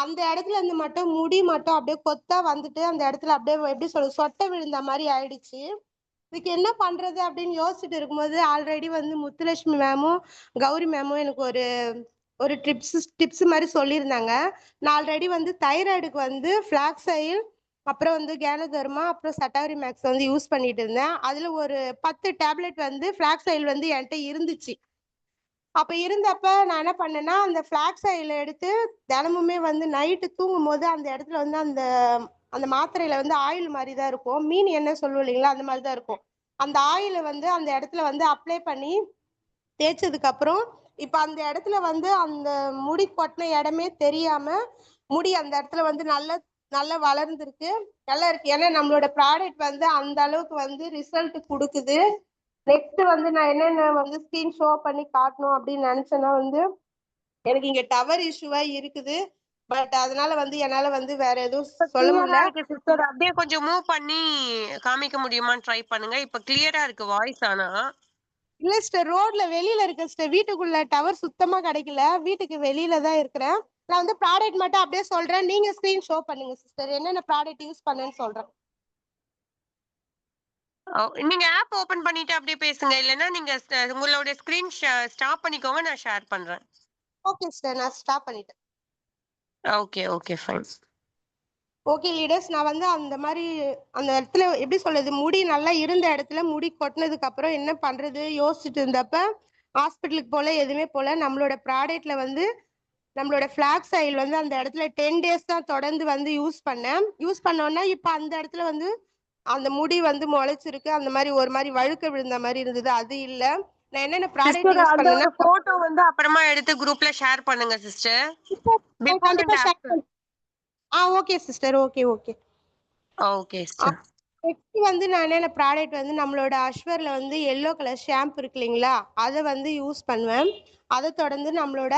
S7: அந்த இடத்துல இருந்து மட்டும் முடி மட்டும் அப்படியே கொத்தா வந்துட்டு அந்த இடத்துல அப்படியே எப்படி சொல்றது சொட்டை விழுந்த மாதிரி ஆயிடுச்சு. இதுக்கு என்ன பண்றது அப்படின்னு யோசிச்சுட்டு இருக்கும்போது ஆல்ரெடி வந்து முத்துலட்சுமி மேமும் கௌரி மேமும் எனக்கு ஒரு ஒரு டிப்ஸ் மாதிரி சொல்லியிருந்தாங்க. நான் ஆல்ரெடி வந்து தைராய்டுக்கு வந்து ஃபிளாக்ஸைல், அப்புறம் வந்து கேனோதர்மா, அப்புறம் சட்டாரி மேக்ஸ் வந்து யூஸ் பண்ணிட்டு இருந்தேன். அதுல ஒரு 10 டேப்லெட் வந்து ஃபிளாக்ஸைல் வந்து என்கிட்ட இருந்துச்சு. அப்ப இருந்தப்ப நான் என்ன பண்ணேன்னா அந்த ஃபிளாக்ஸைல எடுத்து தினமுமே வந்து நைட்டு தூங்கும் போது அந்த இடத்துல வந்து அந்த அந்த மாத்திரையில வந்து ஆயில் மாதிரி தான் இருக்கும், மீன் என்ன சொல்லுவோம் இல்லைங்களா அந்த மாதிரி தான் இருக்கும். அந்த ஆயில வந்து அந்த இடத்துல வந்து அப்ளை பண்ணி தேய்ச்சதுக்கு அப்புறம் இப்ப அந்த இடத்துல வந்து அந்த முடி கொட்டின இடமே தெரியாம முடி அந்த இடத்துல வந்து நல்லா வளர்ந்துருக்கு, நல்லா இருக்கு. ஏன்னா நம்மளோட ப்ராடக்ட் வந்து அந்த அளவுக்கு வந்து ரிசல்ட் கொடுக்குது. நெக்ஸ்ட் வந்து நான் என்னென்ன வந்து ஸ்கிரீன் ஷோ பண்ணி காட்டணும் அப்படின்னு நினைச்சேன்னா வந்து எனக்கு இங்க டவர் இஷ்யூவா இருக்குது. பட் அதனால வந்து என்னால வந்து வேற எதுவும் சொல்ல முடியல.
S1: சிஸ்டர் அப்படியே கொஞ்சம் மூவ் பண்ணி காமிக்க முடியுமான்னு ட்ரை பண்ணுங்க. இப்ப கிளியரா இருக்கு வாய்ஸ். ஆனா
S7: இல்ல சிஸ்டர், ரோட்ல வெளியில இருக்க சிஸ்டர், வீட்டுக்குள்ள டவர் சுத்தமா கிடைக்கல, வீட்டுக்கு வெளியில தான் இருக்கிறேன். நான் வந்து ப்ராடக்ட் மட்டும் அப்படியே சொல்றேன், நீங்க ஸ்கிரீன் ஷோ பண்ணுங்க சிஸ்டர், என்னென்ன ப்ராடக்ட் யூஸ் பண்ணேன்னு சொல்றேன்.
S1: நீங்க ஆப் ஓபன் பண்ணிட்டு அப்படியே பேசுங்க, இல்லைன்னா நீங்க உங்களுடைய ஸ்கிரீன் ஸ்டாப் பண்ணிக்கோங்க, நான் ஷேர் பண்றேன்.
S7: ஓகே சிஸ்டர், நான் ஸ்டாப் பண்ணிட்டேன்.
S1: Okay fine.
S7: ஓகே லீடர்ஸ், நான் வந்து அந்த மாதிரி அந்த இடத்துல எப்படி சொல்றது முடி நல்லா இருந்த இடத்துல முடி கொட்டினதுக்கு அப்புறம் என்ன பண்றது யோசிச்சுட்டு இருந்தப்ப ஹாஸ்பிட்டலுக்கு போல எதுவுமே போல நம்மளோட ப்ராடக்ட்ல வந்து நம்மளோட ஃபிளாக்ஸ் ஆயில் வந்து அந்த இடத்துல 10 days தான் தொடர்ந்து வந்து யூஸ் பண்ணோன்னா இப்ப அந்த இடத்துல வந்து அந்த முடி வந்து முளைச்சிருக்கு. அந்த மாதிரி ஒரு மாதிரி வழுக்க விழுந்த மாதிரி இருந்தது, அது இல்ல. நான் என்னென்ன ப்ராடக்ட் யூஸ் பண்ணேன்னா
S1: போட்டோ வந்து அப்புறமா எடுத்து குரூப்ல ஷேர் பண்ணுங்க சிஸ்டர்.
S7: கண்டிப்பா ஷேர் பண்ணேன். Okay sister, okay
S1: sister.
S7: Next வந்து நான் என்னென்ன ப்ராடக்ட் வந்து நம்மளோட அஸ்வர்ல வந்து எல்லோ கலர் ஷாம்பு இருக்கு இல்லைங்களா, அதை வந்து யூஸ் பண்ணுவேன். அதை தொடர்ந்து நம்மளோட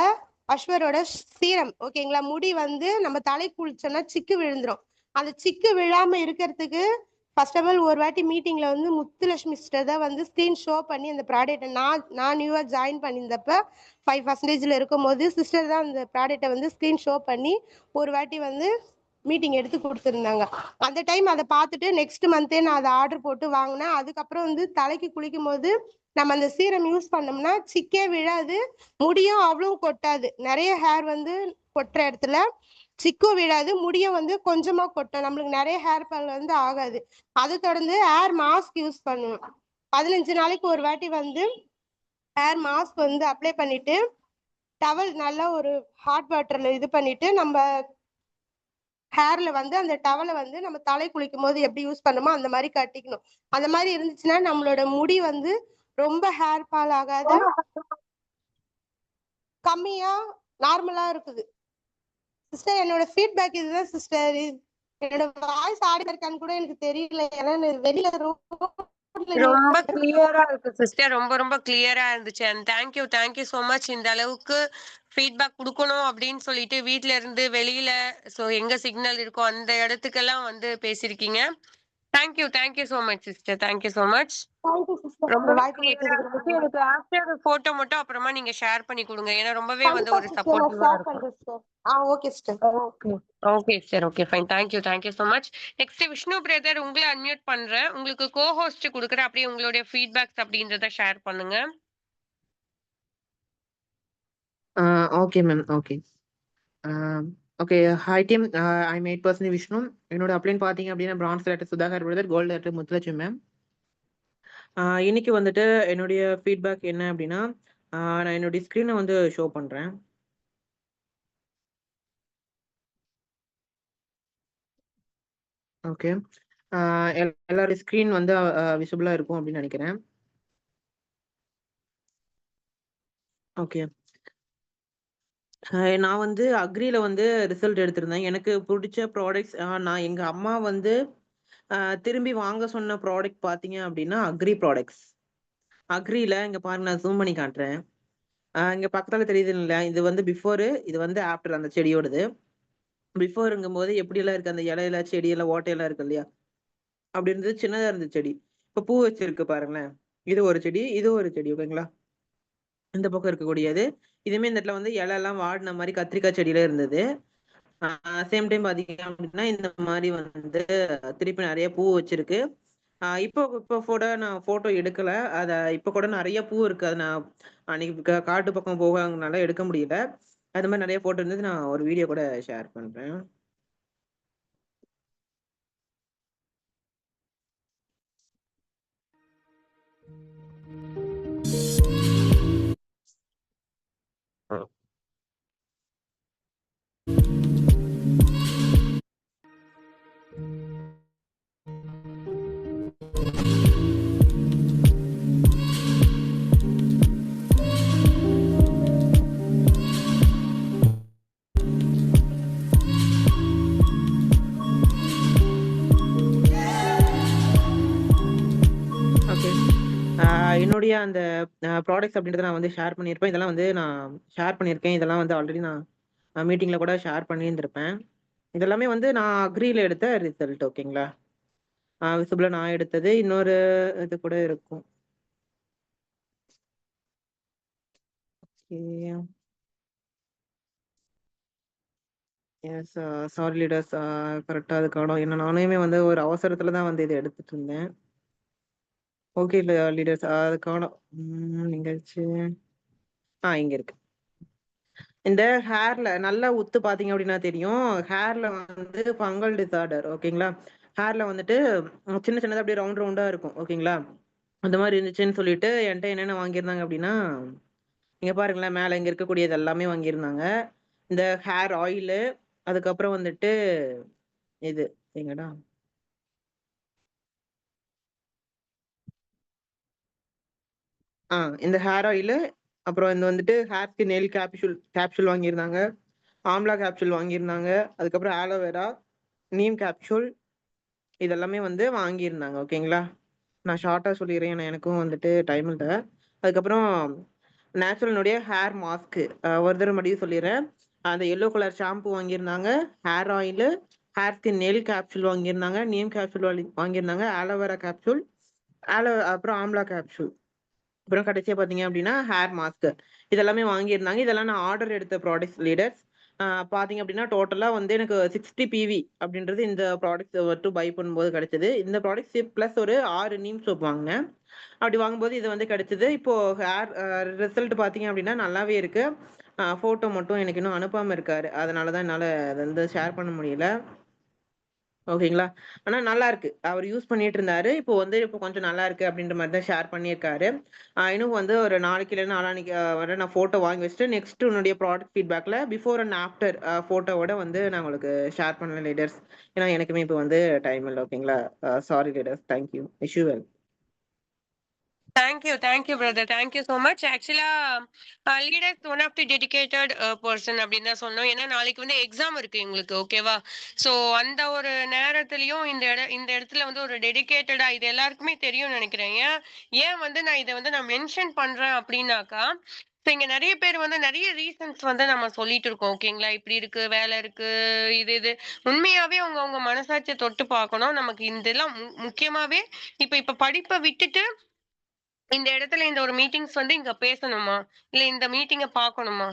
S7: அஸ்வரோட சீரம் ஓகேங்களா, முடி வந்து நம்ம தலை குளிச்சோம்னா சிக்கு விழுந்துரும். அந்த சிக்கு விழாம இருக்கிறதுக்கு ஃபர்ஸ்ட் ஆஃப் ஆல் ஒரு வாட்டி மீட்டிங்ல வந்து முத்துலட்சுமி சிஸ்டர் தான் வந்து ஸ்கிரீன் ஷோ பண்ணி அந்த ப்ராடக்ட்டை நான் நியூவா ஜாயின் பண்ணியிருந்தப்ப 5% இருக்கும் போது சிஸ்டர் தான் அந்த ப்ராடக்ட்டை வந்து ஸ்கிரீன் ஷோ பண்ணி ஒரு வாட்டி வந்து மீட்டிங் எடுத்து கொடுத்துருந்தாங்க. அந்த டைம் அதை பார்த்துட்டு நெக்ஸ்ட் மந்தே நான் அதை ஆர்டர் போட்டு வாங்கினேன். அதுக்கப்புறம் வந்து தலைக்கு குளிக்கும் போது நம்ம அந்த சீரம் யூஸ் பண்ணோம்னா சிக்கே விழாது, முடியும் அவ்வளவு கொட்டாது. நிறைய ஹேர் வந்து கொட்டுற இடத்துல சிக்கும் விழாது, முடியும் வந்து கொஞ்சமா கொட்டும், நம்மளுக்கு நிறைய ஹேர் ஃபால் வந்து ஆகாது. அது தொடர்ந்து ஹேர் மாஸ்க் யூஸ் பண்ணுவேன். 15 நாளைக்கு ஒரு வாட்டி வந்து ஹேர் மாஸ்க் வந்து அப்ளை பண்ணிட்டு டவல் நல்லா ஒரு ஹாட் வாட்டர்ல இது பண்ணிட்டு நம்ம ஹேர்ல வந்து அந்த டவலை வந்து நம்ம தலை குளிக்கும் போது எப்படி யூஸ் பண்ணுமோ அந்த மாதிரி கட்டிக்கணும். அந்த மாதிரி இருந்துச்சுன்னா நம்மளோட முடி வந்து ரொம்ப ஹேர் ஃபால் ஆகாத கம்மியா நார்மலா இருக்குது. சிஸ்டர் என்னோட ஃபீட்பேக் இதுதான் சிஸ்டர். என்னோட வாய்ஸ் ஆடி இருக்கான்னு கூட எனக்கு தெரியல, ஏன்னா வெளியில
S1: ரொம்ப கிளியரா இருக்கு சிஸ்டர், ரொம்ப கிளியரா இருந்துச்சு. And thank you so much. இந்த அளவுக்கு ஃபீட்பேக் கொடுக்கணும் அப்படின்னு சொல்லிட்டு வீட்ல இருந்து வெளியில எங்க சிக்னல் இருக்கோ அந்த இடத்துக்கெல்லாம் வந்து பேசிருக்கீங்க. Thank you so much sister, thank you so much. ரொம்ப கிளியரா இருந்துச்சு. எனக்கு ஆஃப்டர் போட்டோ மட்டும் அப்புறமா நீங்க ஷேர் பண்ணி கொடுங்க, ஏன்னா ரொம்பவே வந்து ஒரு சப்போர்ட்டிவா இருக்கும்.
S7: Okay sister.
S1: Okay sister, okay fine. Thank you so much. Next Vishnu brother, உங்களை அன்மியூட் பண்றேன், உங்களுக்கு கோ-ஹோஸ்ட் கொடுக்குறேன், அப்படியே உங்களுடைய ஃபீட்பேக்ஸ் அப்படின்றத ஷேர் பண்ணுங்க.
S9: Okay ma'am, okay. Okay, hi team, I am 8% Vishnu. என்னோட அப்ளைன் பார்த்தீங்க அப்படின்னா பிரான்ஸ் லேட்டர் சுதாகர் பிரதர், கோல்டு லேட்டர் முத்துலட்சுமி மேம். இன்னைக்கு வந்துட்டு என்னுடைய ஃபீட்பேக் என்ன அப்படின்னா, நான் என்னுடைய ஸ்க்ரீனை வந்து ஷோ பண்ணுறேன். ஓகே, எல்லாருடைய ஸ்க்ரீன் வந்து விசிபிளாக இருக்கும் அப்படின்னு நினைக்கிறேன். ஓகே, நான் வந்து அக்ரியில் வந்து ரிசல்ட் எடுத்திருந்தேன். எனக்கு பிடிச்ச ப்ராடக்ட்ஸ், நான் எங்கள் அம்மா வந்து திரும்பி வாங்க சொன்ன ப்ராடக்ட் பார்த்தீங்க அப்படின்னா அக்ரி ப்ராடக்ட்ஸ். அக்ரில இங்க பாருங்க, நான் ஜூம் பண்ணி காட்டுறேன். இங்க பக்கத்துல தெரியுது இல்ல, இது வந்து பிஃபோர், இது வந்து ஆஃப்டர் அந்த செடியோடது. பிஃபோர்ங்கும் போது எப்படி எல்லாம் இருக்கு, அந்த இலையில செடியெல்லாம் ஓட்டையெல்லாம் இருக்கு இல்லையா, அப்படி இருந்தது, சின்னதா இருந்த செடி. இப்ப பூ வச்சிருக்கு பாருங்களேன். இது ஒரு செடி, இது ஒரு செடி, ஓகேங்களா. இந்த பக்கம் இருக்கக்கூடியது. இதுமே இந்த இடத்துல வந்து இலை எல்லாம் வாடின மாதிரி கத்திரிக்காய் செடியில இருந்தது. சேம் டைம் பாத்தீங்க அப்படின்னா இந்த மாதிரி வந்து திருப்பி நிறைய பூ வச்சிருக்கு. இப்போ கூட நான் போட்டோ எடுக்கல. இப்போ கூட நிறைய பூ இருக்கு. அது நான் அன்னைக்கு காட்டு பக்கம் போகனால எடுக்க முடியல. அது மாதிரி நிறைய போட்டோ இருந்தது. நான் ஒரு வீடியோ கூட ஷேர் பண்றேன். ஓகே. என்னுடைய அந்த ப்ராடக்ட்ஸ் அப்படின்றத நான் வந்து ஷேர் பண்ணியிருப்பேன். இதெல்லாம் வந்து நான் ஷேர் பண்ணியிருக்கேன். இதெல்லாம் வந்து ஆல்ரெடி நான் மீட்டிங்ல கூட ஷேர் பண்ணியிருந்திருப்பேன். இதெல்லாமே வந்து நான் அக்ரில எடுத்த ரிசல்ட், ஓகேங்களா. விசிபிளா நான் எடுத்தது. இன்னொரு இது கூட இருக்கும். ஓகே. Yes, sorry leaders. கரெக்டா அது காணும். ஏன்னா நானுமே வந்து ஒரு அவசரத்துல தான் வந்து இதை எடுத்துட்டு இருந்தேன். ஓகே லீடர்ஸ், அது காணும். நிகழ்ச்சி இங்க இருக்கு. இந்த ஹேர்ல நல்லா உத்து பாத்தீங்க அப்படின்னா தெரியும். ஹேர்ல வந்து ஃபங்கல் டிசார்டர், ஓகேங்களா. ஹேர்ல வந்துட்டு சின்ன சின்னதா அப்படியே ரவுண்ட் ரவுண்டா இருக்கும், ஓகேங்களா. அந்த மாதிரி இருந்துச்சுன்னு சொல்லிட்டு என்கிட்ட என்னென்ன வாங்கியிருந்தாங்க அப்படின்னா, இங்க பாருங்களேன், மேல இங்க இருக்கக்கூடியது எல்லாமே வாங்கியிருந்தாங்க. இந்த ஹேர் ஆயிலு, அதுக்கப்புறம் வந்துட்டு இது எங்கடா, இந்த ஹேர் ஆயிலு, அப்புறம் இந்த வந்துட்டு ஹேர்க்கு நெயில் கேப்சூல் வாங்கியிருந்தாங்க. ஆம்லா கேப்சூல் வாங்கியிருந்தாங்க. அதுக்கப்புறம் ஆலோவேரா, நீம் கேப்சூல், இதெல்லாமே வந்து வாங்கியிருந்தாங்க, ஓகேங்களா. நான் ஷார்ட்டா சொல்லிடுறேன், ஏன்னா எனக்கும் வந்துட்டு டைம் இல்லை. அதுக்கப்புறம் நேச்சுரலுடைய ஹேர் மாஸ்க் ஒரு தடவை மறுபடியும் சொல்லிடுறேன். அந்த எல்லோ கலர் ஷாம்பு வாங்கியிருந்தாங்க. ஹேர் ஆயிலு, ஹேர்க்கு நெயில் கேப்சூல் வாங்கியிருந்தாங்க. நீம் கேப்சூல் வாங்கியிருந்தாங்க. ஆலோவேரா கேப்சூல், அப்புறம் ஆம்லா கேப்சூல், அப்புறம் கடைசியா பாத்தீங்க அப்படின்னா ஹேர் மாஸ்க், இதெல்லாமே வாங்கியிருந்தாங்க. இதெல்லாம் நான் ஆர்டர் எடுத்த ப்ராடக்ட்ஸ் லீடர்ஸ். பாத்தீங்க அப்படின்னா டோட்டலா வந்து எனக்கு 60 பிவி அப்படின்றது இந்த ப்ராடக்ட்ஸ் மட்டும் பை பண்ணும்போது கிடைச்சது. இந்த ப்ராடக்ட்ஸ் பிளஸ் ஒரு 6 நீம் சோப் வாங்கினேன். அப்படி வாங்கும்போது இது வந்து கிடைச்சது. இப்போ ஹேர் ரிசல்ட் பாத்தீங்க அப்படின்னா நல்லாவே இருக்கு. போட்டோ மட்டும் எனக்கு இன்னும் அனுப்பாம இருக்காரு. அதனாலதான் என்னால அதை வந்து ஷேர் பண்ண முடியல, ஓகேங்களா. ஆனா நல்லா இருக்கு. அவர் யூஸ் பண்ணிட்டு இருந்தாரு. இப்போ கொஞ்சம் நல்லா இருக்கு அப்படின்ற மாதிரி தான் ஷேர் பண்ணியிருக்காரு. இன்னும் வந்து ஒரு நாளைக்கு இல்லைன்னா நாளான்னைக்கு வர நான் போட்டோ வாங்கி வச்சுட்டு நெக்ஸ்ட் உன்னுடைய ப்ராடக்ட் ஃபீட்பேக்ல பிஃபோர் அண்ட் ஆஃப்டர் போட்டோவோட வந்து நான் உங்களுக்கு ஷேர் பண்ணல லீடர்ஸ். ஏன்னா எனக்குமே இப்போ வந்து டைம் இல்லை, ஓகேங்களா. Sorry leaders. Thank you. Wish you well.
S1: Thank you, brother. Thank you so much. Actually, leader is one of the dedicated person அப்படின்னு தான் சொன்னோம். ஏன்னா நாளைக்கு வந்து எக்ஸாம் இருக்கு எங்களுக்கு, ஓகேவா. ஸோ அந்த ஒரு நேரத்துலயும் இந்த இடத்துல வந்து ஒரு டெடிகேட்டடா இது எல்லாருக்குமே தெரியும்னு நினைக்கிறேன். ஏன் வந்து நான் இதை வந்து நான் மென்ஷன் பண்றேன் அப்படின்னாக்கா, இங்க நிறைய பேர் வந்து நிறைய ரீசன்ஸ் வந்து நம்ம சொல்லிட்டு இருக்கோம், ஓகேங்களா. இப்படி இருக்கு, வேலை இருக்கு, இது உண்மையாவே அவங்க மனசாட்சியை தொட்டு பார்க்கணும். நமக்கு இதெல்லாம் முக்கியமாவே இப்ப படிப்பை விட்டுட்டு இந்த இடத்துல இந்த ஒரு மீட்டிங்ஸ் வந்து இங்க பேசணுமா, இல்ல இந்த மீட்டிங்க பாக்கணுமா,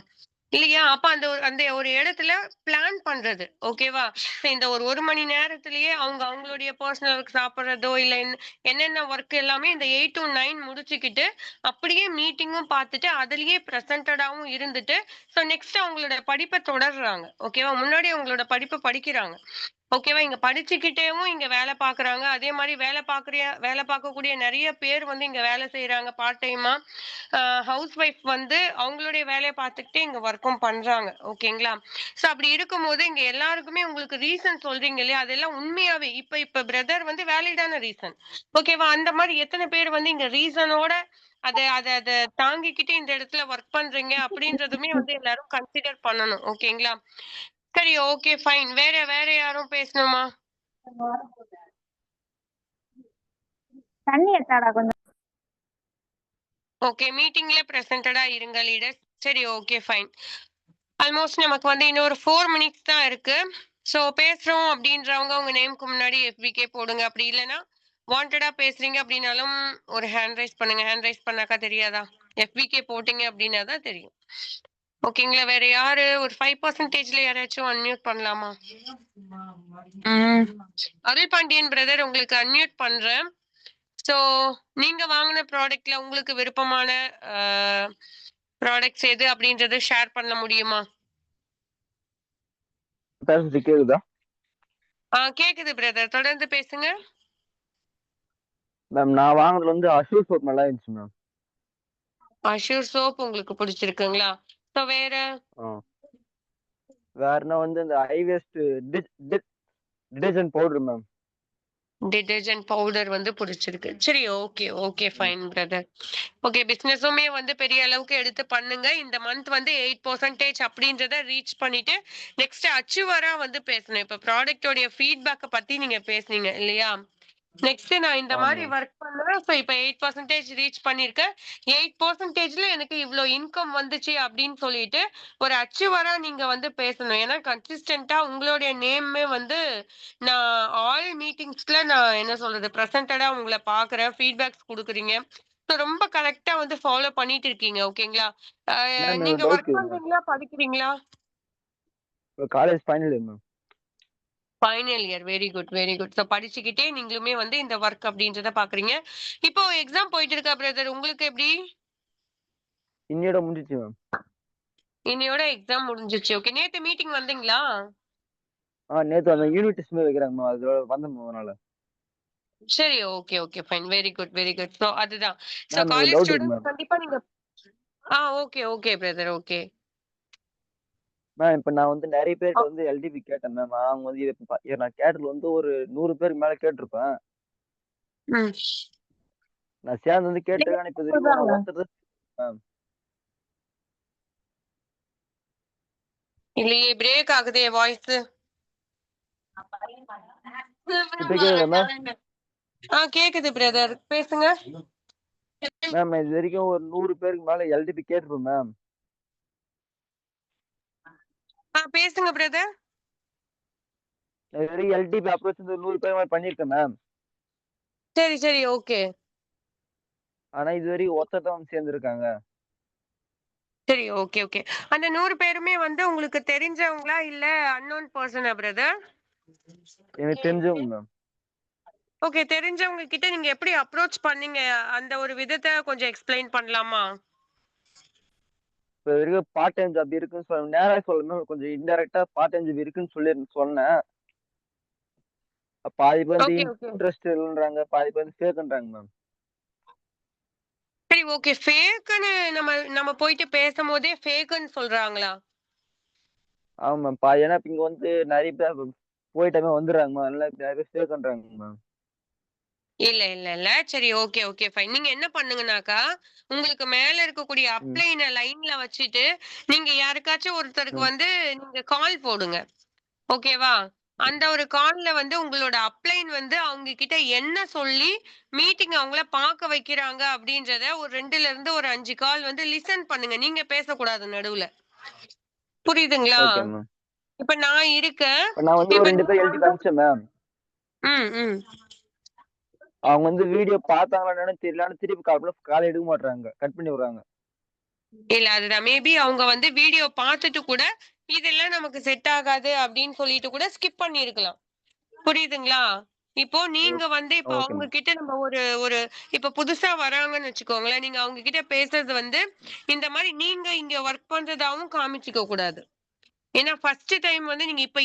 S1: இல்லையா. அப்ப அந்த ஒரு இடத்துல பிளான் பண்றது, ஓகேவா. இந்த ஒரு மணி நேரத்திலேயே அவங்களுடைய பர்சனல் ஒர்க் சாப்பிடுறதோ இல்ல என்னென்ன ஒர்க் எல்லாமே இந்த 8 to 9 முடிச்சுக்கிட்டு அப்படியே மீட்டிங்கும் பார்த்துட்டு அதுலயே பிரசன்டடாவும் இருந்துட்டு ஸோ நெக்ஸ்ட் அவங்களோட படிப்பை தொடர்றாங்க, ஓகேவா. முன்னாடி அவங்களோட படிப்பை படிக்கிறாங்க, ஓகேவா. இங்க படிச்சுக்கிட்டேவும் இங்க வேலை பாக்குறாங்க. அதே மாதிரி வேலை பார்க்கக்கூடிய நிறைய பேர் வந்து இங்க வேலை செய்யறாங்க பார்ட் டைமா. ஹவுஸ் ஒய்ஃப் வந்து அவங்களுடைய வேலையை பார்த்துக்கிட்டே இங்க ஒர்க்கும் பண்றாங்க, ஓகேங்களா. சோ அப்படி இருக்கும்போது இங்க எல்லாருக்குமே உங்களுக்கு ரீசன் சொல்றீங்க இல்லையா, அதெல்லாம் உண்மையாவே இப்ப பிரதர் வந்து வேலிடான ரீசன், ஓகேவா. அந்த மாதிரி எத்தனை பேர் வந்து இங்க ரீசனோட அத தாங்கிக்கிட்டு இந்த இடத்துல ஒர்க் பண்றீங்க அப்படின்றதுமே வந்து எல்லாரும் கன்சிடர் பண்ணணும், ஓகேங்களா. சரி, ஓகே, ஃபைன். வேற யாரும் பேசணுமா?
S6: தண்ணி எடுத்தாடா கொஞ்சம்.
S1: ஓகே. மீட்டிங்ல பிரசன்டடா இருங்க லீடர். சரி ஓகே ஃபைன். ஆல்மோஸ்ட் நமக்கு வந்து இன்னொரு 4 மினிட்ஸ் தான் இருக்கு. ஸோ பேசுறோம் அப்படின்றவங்க உங்க நேம்க்கு முன்னாடி எஃபிகே போடுங்க. அப்படி இல்லைன்னா வாண்டடா பேசுறீங்க அப்படின்னாலும் ஒரு ஹேண்ட் ரைஸ் பண்ணுங்க. ஹேண்ட் ரைஸ் பண்ணாக்கா தெரியாதா? எஃபிகே போட்டீங்க அப்படின்னா தான் தெரியும். ஓகேங்களா? வேற யாரு ஒரு 5%ல யாராச்சும் அன்மியூட் பண்ணலாமா? அருள் பாண்டியன் பிரதர் உங்களுக்கு அன்மியூட் பண்றேன். ஸோ நீங்க வாங்கின ப்ராடக்ட்ல உங்களுக்கு விருப்பமான ப்ராடக்ட்ஸ் எது அப்படின்றத ஷேர் பண்ண முடியுமா?
S10: பேசுறது கேக்குதா?
S1: கேக்குது பிரதர், தொடர்ந்து பேசுங்க.
S10: மேம் நான் வாங்குனதுல வந்து அஷூர் சோப் நல்லா இருந்துச்சு மேம்.
S1: அஷூர் சோப் உங்களுக்கு பிடிச்சிருக்குங்களா? ஸோ வேற
S10: வேறனா வந்து இந்த high waste detergent powder ma'am.
S1: Detergent powder வந்து பிடிச்சிருக்கு. சரி okay okay fine brother. Okay பிசினஸுமே வந்து பெரிய அளவுக்கு எடுத்து பண்ணுங்க. இந்த மந்த் வந்து 8% அப்படின்றத ரீச் பண்ணிட்டு நெக்ஸ்ட் அச்சீவரா வந்து பேசணும். இப்ப ப்ராடக்டோடைய ஃபீட்பேக்கை பத்தி நீங்க பேசுனீங்க இல்லையா? நெக்ஸ்ட் நான் இந்த மாதிரி ஒர்க் பண்ணேன். ஸோ இப்போ 8% ரீச் பண்ணிருக்கேன். 8%ல எனக்கு இவ்வளோ இன்கம் வந்துச்சு அப்படின்னு சொல்லிட்டு ஒரு அச்சீவரா நீங்க வந்து பேசணும். ஏன்னா கன்சிஸ்டன்டா உங்களுடைய நேமே வந்து நான் ஆல் மீட்டிங்ஸ்ல நான் என்ன சொல்றது பிரசன்டடா உங்களை பாக்குறேன், ஃபீட்பேக்ஸ் கொடுக்குறீங்க. ஸோ ரொம்ப கரெக்டா வந்து ஃபாலோ பண்ணிட்டு இருக்கீங்க. ஓகேங்களா? நீங்க ஒர்க் பண்றீங்களா படிக்கிறீங்களா?
S10: College final year ma'am.
S1: Final year. Very good very good. So படிச்சுக்கிட்டே நீங்களுமே வந்து இந்த ஒர்க் அப்படின்றத பாக்குறீங்க. இப்போ எக்ஸாம் போயிட்டு இருக்கா பிரதர், உங்களுக்கு எப்படி?
S10: இன்னையோட முடிஞ்சிச்சு மேம்.
S1: இன்னையோட எக்ஸாம் முடிஞ்சிச்சு. ஓகே நேத்து மீட்டிங் வந்தீங்களா?
S10: நேத்து அந்த யூனிட் டெஸ்ட் வைக்கிறாங்க மேம், அதோட வந்தேன் மேம். அதனால
S1: சரி okay okay fine. Very good very good. So அதுதான். ஸோ
S10: மேம் ஒரு
S1: காலேஜ்
S10: டவுட் இருக்கு
S1: ஸ்டூடெண்ட்ஸ்
S10: மேம்.
S1: கண்டிப்பா நீங்க okay okay brother okay.
S10: Ma'am இப்போ நான் வந்து நிறைய பேர்கிட்ட வந்து எல்டிபி கேட்டேன் மேம். அவங்க வந்து நான் கேட்டதுல வந்து ஒரு 100 பேருக்கு மேல கேட்டிருப்பேன். நான் சேர்ந்து வந்து கேட்டிருக்கேன். இப்போ இது வரைக்கும் நான் ஒருத்தர் மேம்.
S1: இல்லையே பிரேக் ஆகுதே வாய்ஸ்.
S10: இப்போ கேக்குதா மேம்?
S1: கேக்குது பிரதர் பேசுங்க.
S10: மேம் இது வரைக்கும் ஒரு 100 பேருக்கு மேல எல்டிபி கேட்டிருப்பேன் மேம்.
S1: பேசுங்க பிரதர்.
S10: இது வரைக்கும் எல்டிபி அப்ரோச் வந்து 100 பேர் மாதிரி பண்ணிருக்கேன் மேம்.
S1: சரி சரி ஓகே.
S10: ஆனா இது வரைக்கும் ஒருத்தர் தான் வந்து சேர்ந்துருக்காங்க.
S1: சரி ஓகே ஓகே. அந்த 100 பேருமே வந்து உங்களுக்கு தெரிஞ்சவங்களா இல்ல அன்னோன் பர்சனா பிரதர்?
S10: எனக்கு தெரிஞ்சவங்க மேம்.
S1: ஓகே தெரிஞ்சவங்க கிட்ட நீங்க எப்படி அப்ரோச் பண்ணீங்க அந்த ஒரு விதத்தை கொஞ்சம் எக்ஸ்பிளைன் பண்ணலாமா?
S10: இப்போ வரைக்கும் பார்ட் டைம் ஜாப் இருக்குன்னு சொல்ல நேரா சொல்லணும், கொஞ்சம் இன்டெரக்டா பார்ட் டைம் ஜாப் இருக்குன்னு சொன்னேன். பாதி பேர் வந்து இன்ட்ரெஸ்ட் இல்லைன்றாங்க, பாதி பேர் வந்து ஃபேக்ன்றாங்க மேம்.
S1: சரி ஓகே ஃபேக்னு நம்ம போயிட்டு பேசும்போதே ஃபேக்னு சொல்றாங்களா?
S10: ஆமா மேம். பாதி ஏன்னா இங்க வந்து நிறைய பேர் போயிட்டாமே வந்துடுறாங்க மேம். அதனால நிறைய பேர் ஃபேக்ன்றாங்க மேம்.
S1: இல்ல இல்ல இல்ல சரி ஓகே ஓகே ஃபைன். நீங்க என்ன பண்ணுங்கனாக்கா உங்களுக்கு மேல இருக்கக்கூடிய அப்ளைன லைன்ல வச்சுட்டு நீங்க யாருக்காச்சும் ஒருத்தருக்கு வந்து நீங்க கால் போடுங்க. ஓகேவா? அந்த ஒரு கால்ல வந்து உங்களோட அப்ளைன் வந்து அவங்க கிட்ட என்ன சொல்லி மீட்டிங் அவங்கள பார்க்க வைக்கிறாங்க அப்படின்றத ஒரு 2ல இருந்து ஒரு 5 கால் வந்து லிசன் பண்ணுங்க. நீங்க பேசக்கூடாது நடுவுல. புரியுதுங்களா?
S10: Okay ma'am.
S1: இப்ப நான் இருக்கேன்.
S10: நான் வந்து ஒரு 2 பேர் எழுதி காமிச்சேன் மேம். அவங்க வந்து வீடியோ பார்த்தாங்களான்னு தெரியல, திருப்பி கால் எடுக்க மாட்டாங்க, கட் பண்ணி விடுறாங்க.
S1: இல்ல அதுதான் மேபி அவங்க வந்து வீடியோ பார்த்துட்டு கூட இதெல்லாம் நமக்கு செட் ஆகாது அப்படின்னு சொல்லிட்டு கூட ஸ்கிப் பண்ணி இருக்கலாம். புரியுதுங்களா? இப்போ நீங்க வந்து இப்ப அவங்க கிட்ட நம்ம ஒரு ஒரு இப்ப புதுசா வராங்கன்னு வச்சுக்கோங்களேன். நீங்க அவங்க கிட்ட பேசுறது வந்து இந்த மாதிரி நீங்க இங்க ஒர்க் பண்றதாவும் காமிச்சுக்க கூடாது. ஏன்னா ஃபர்ஸ்ட் டைம் வந்து நீங்க இப்ப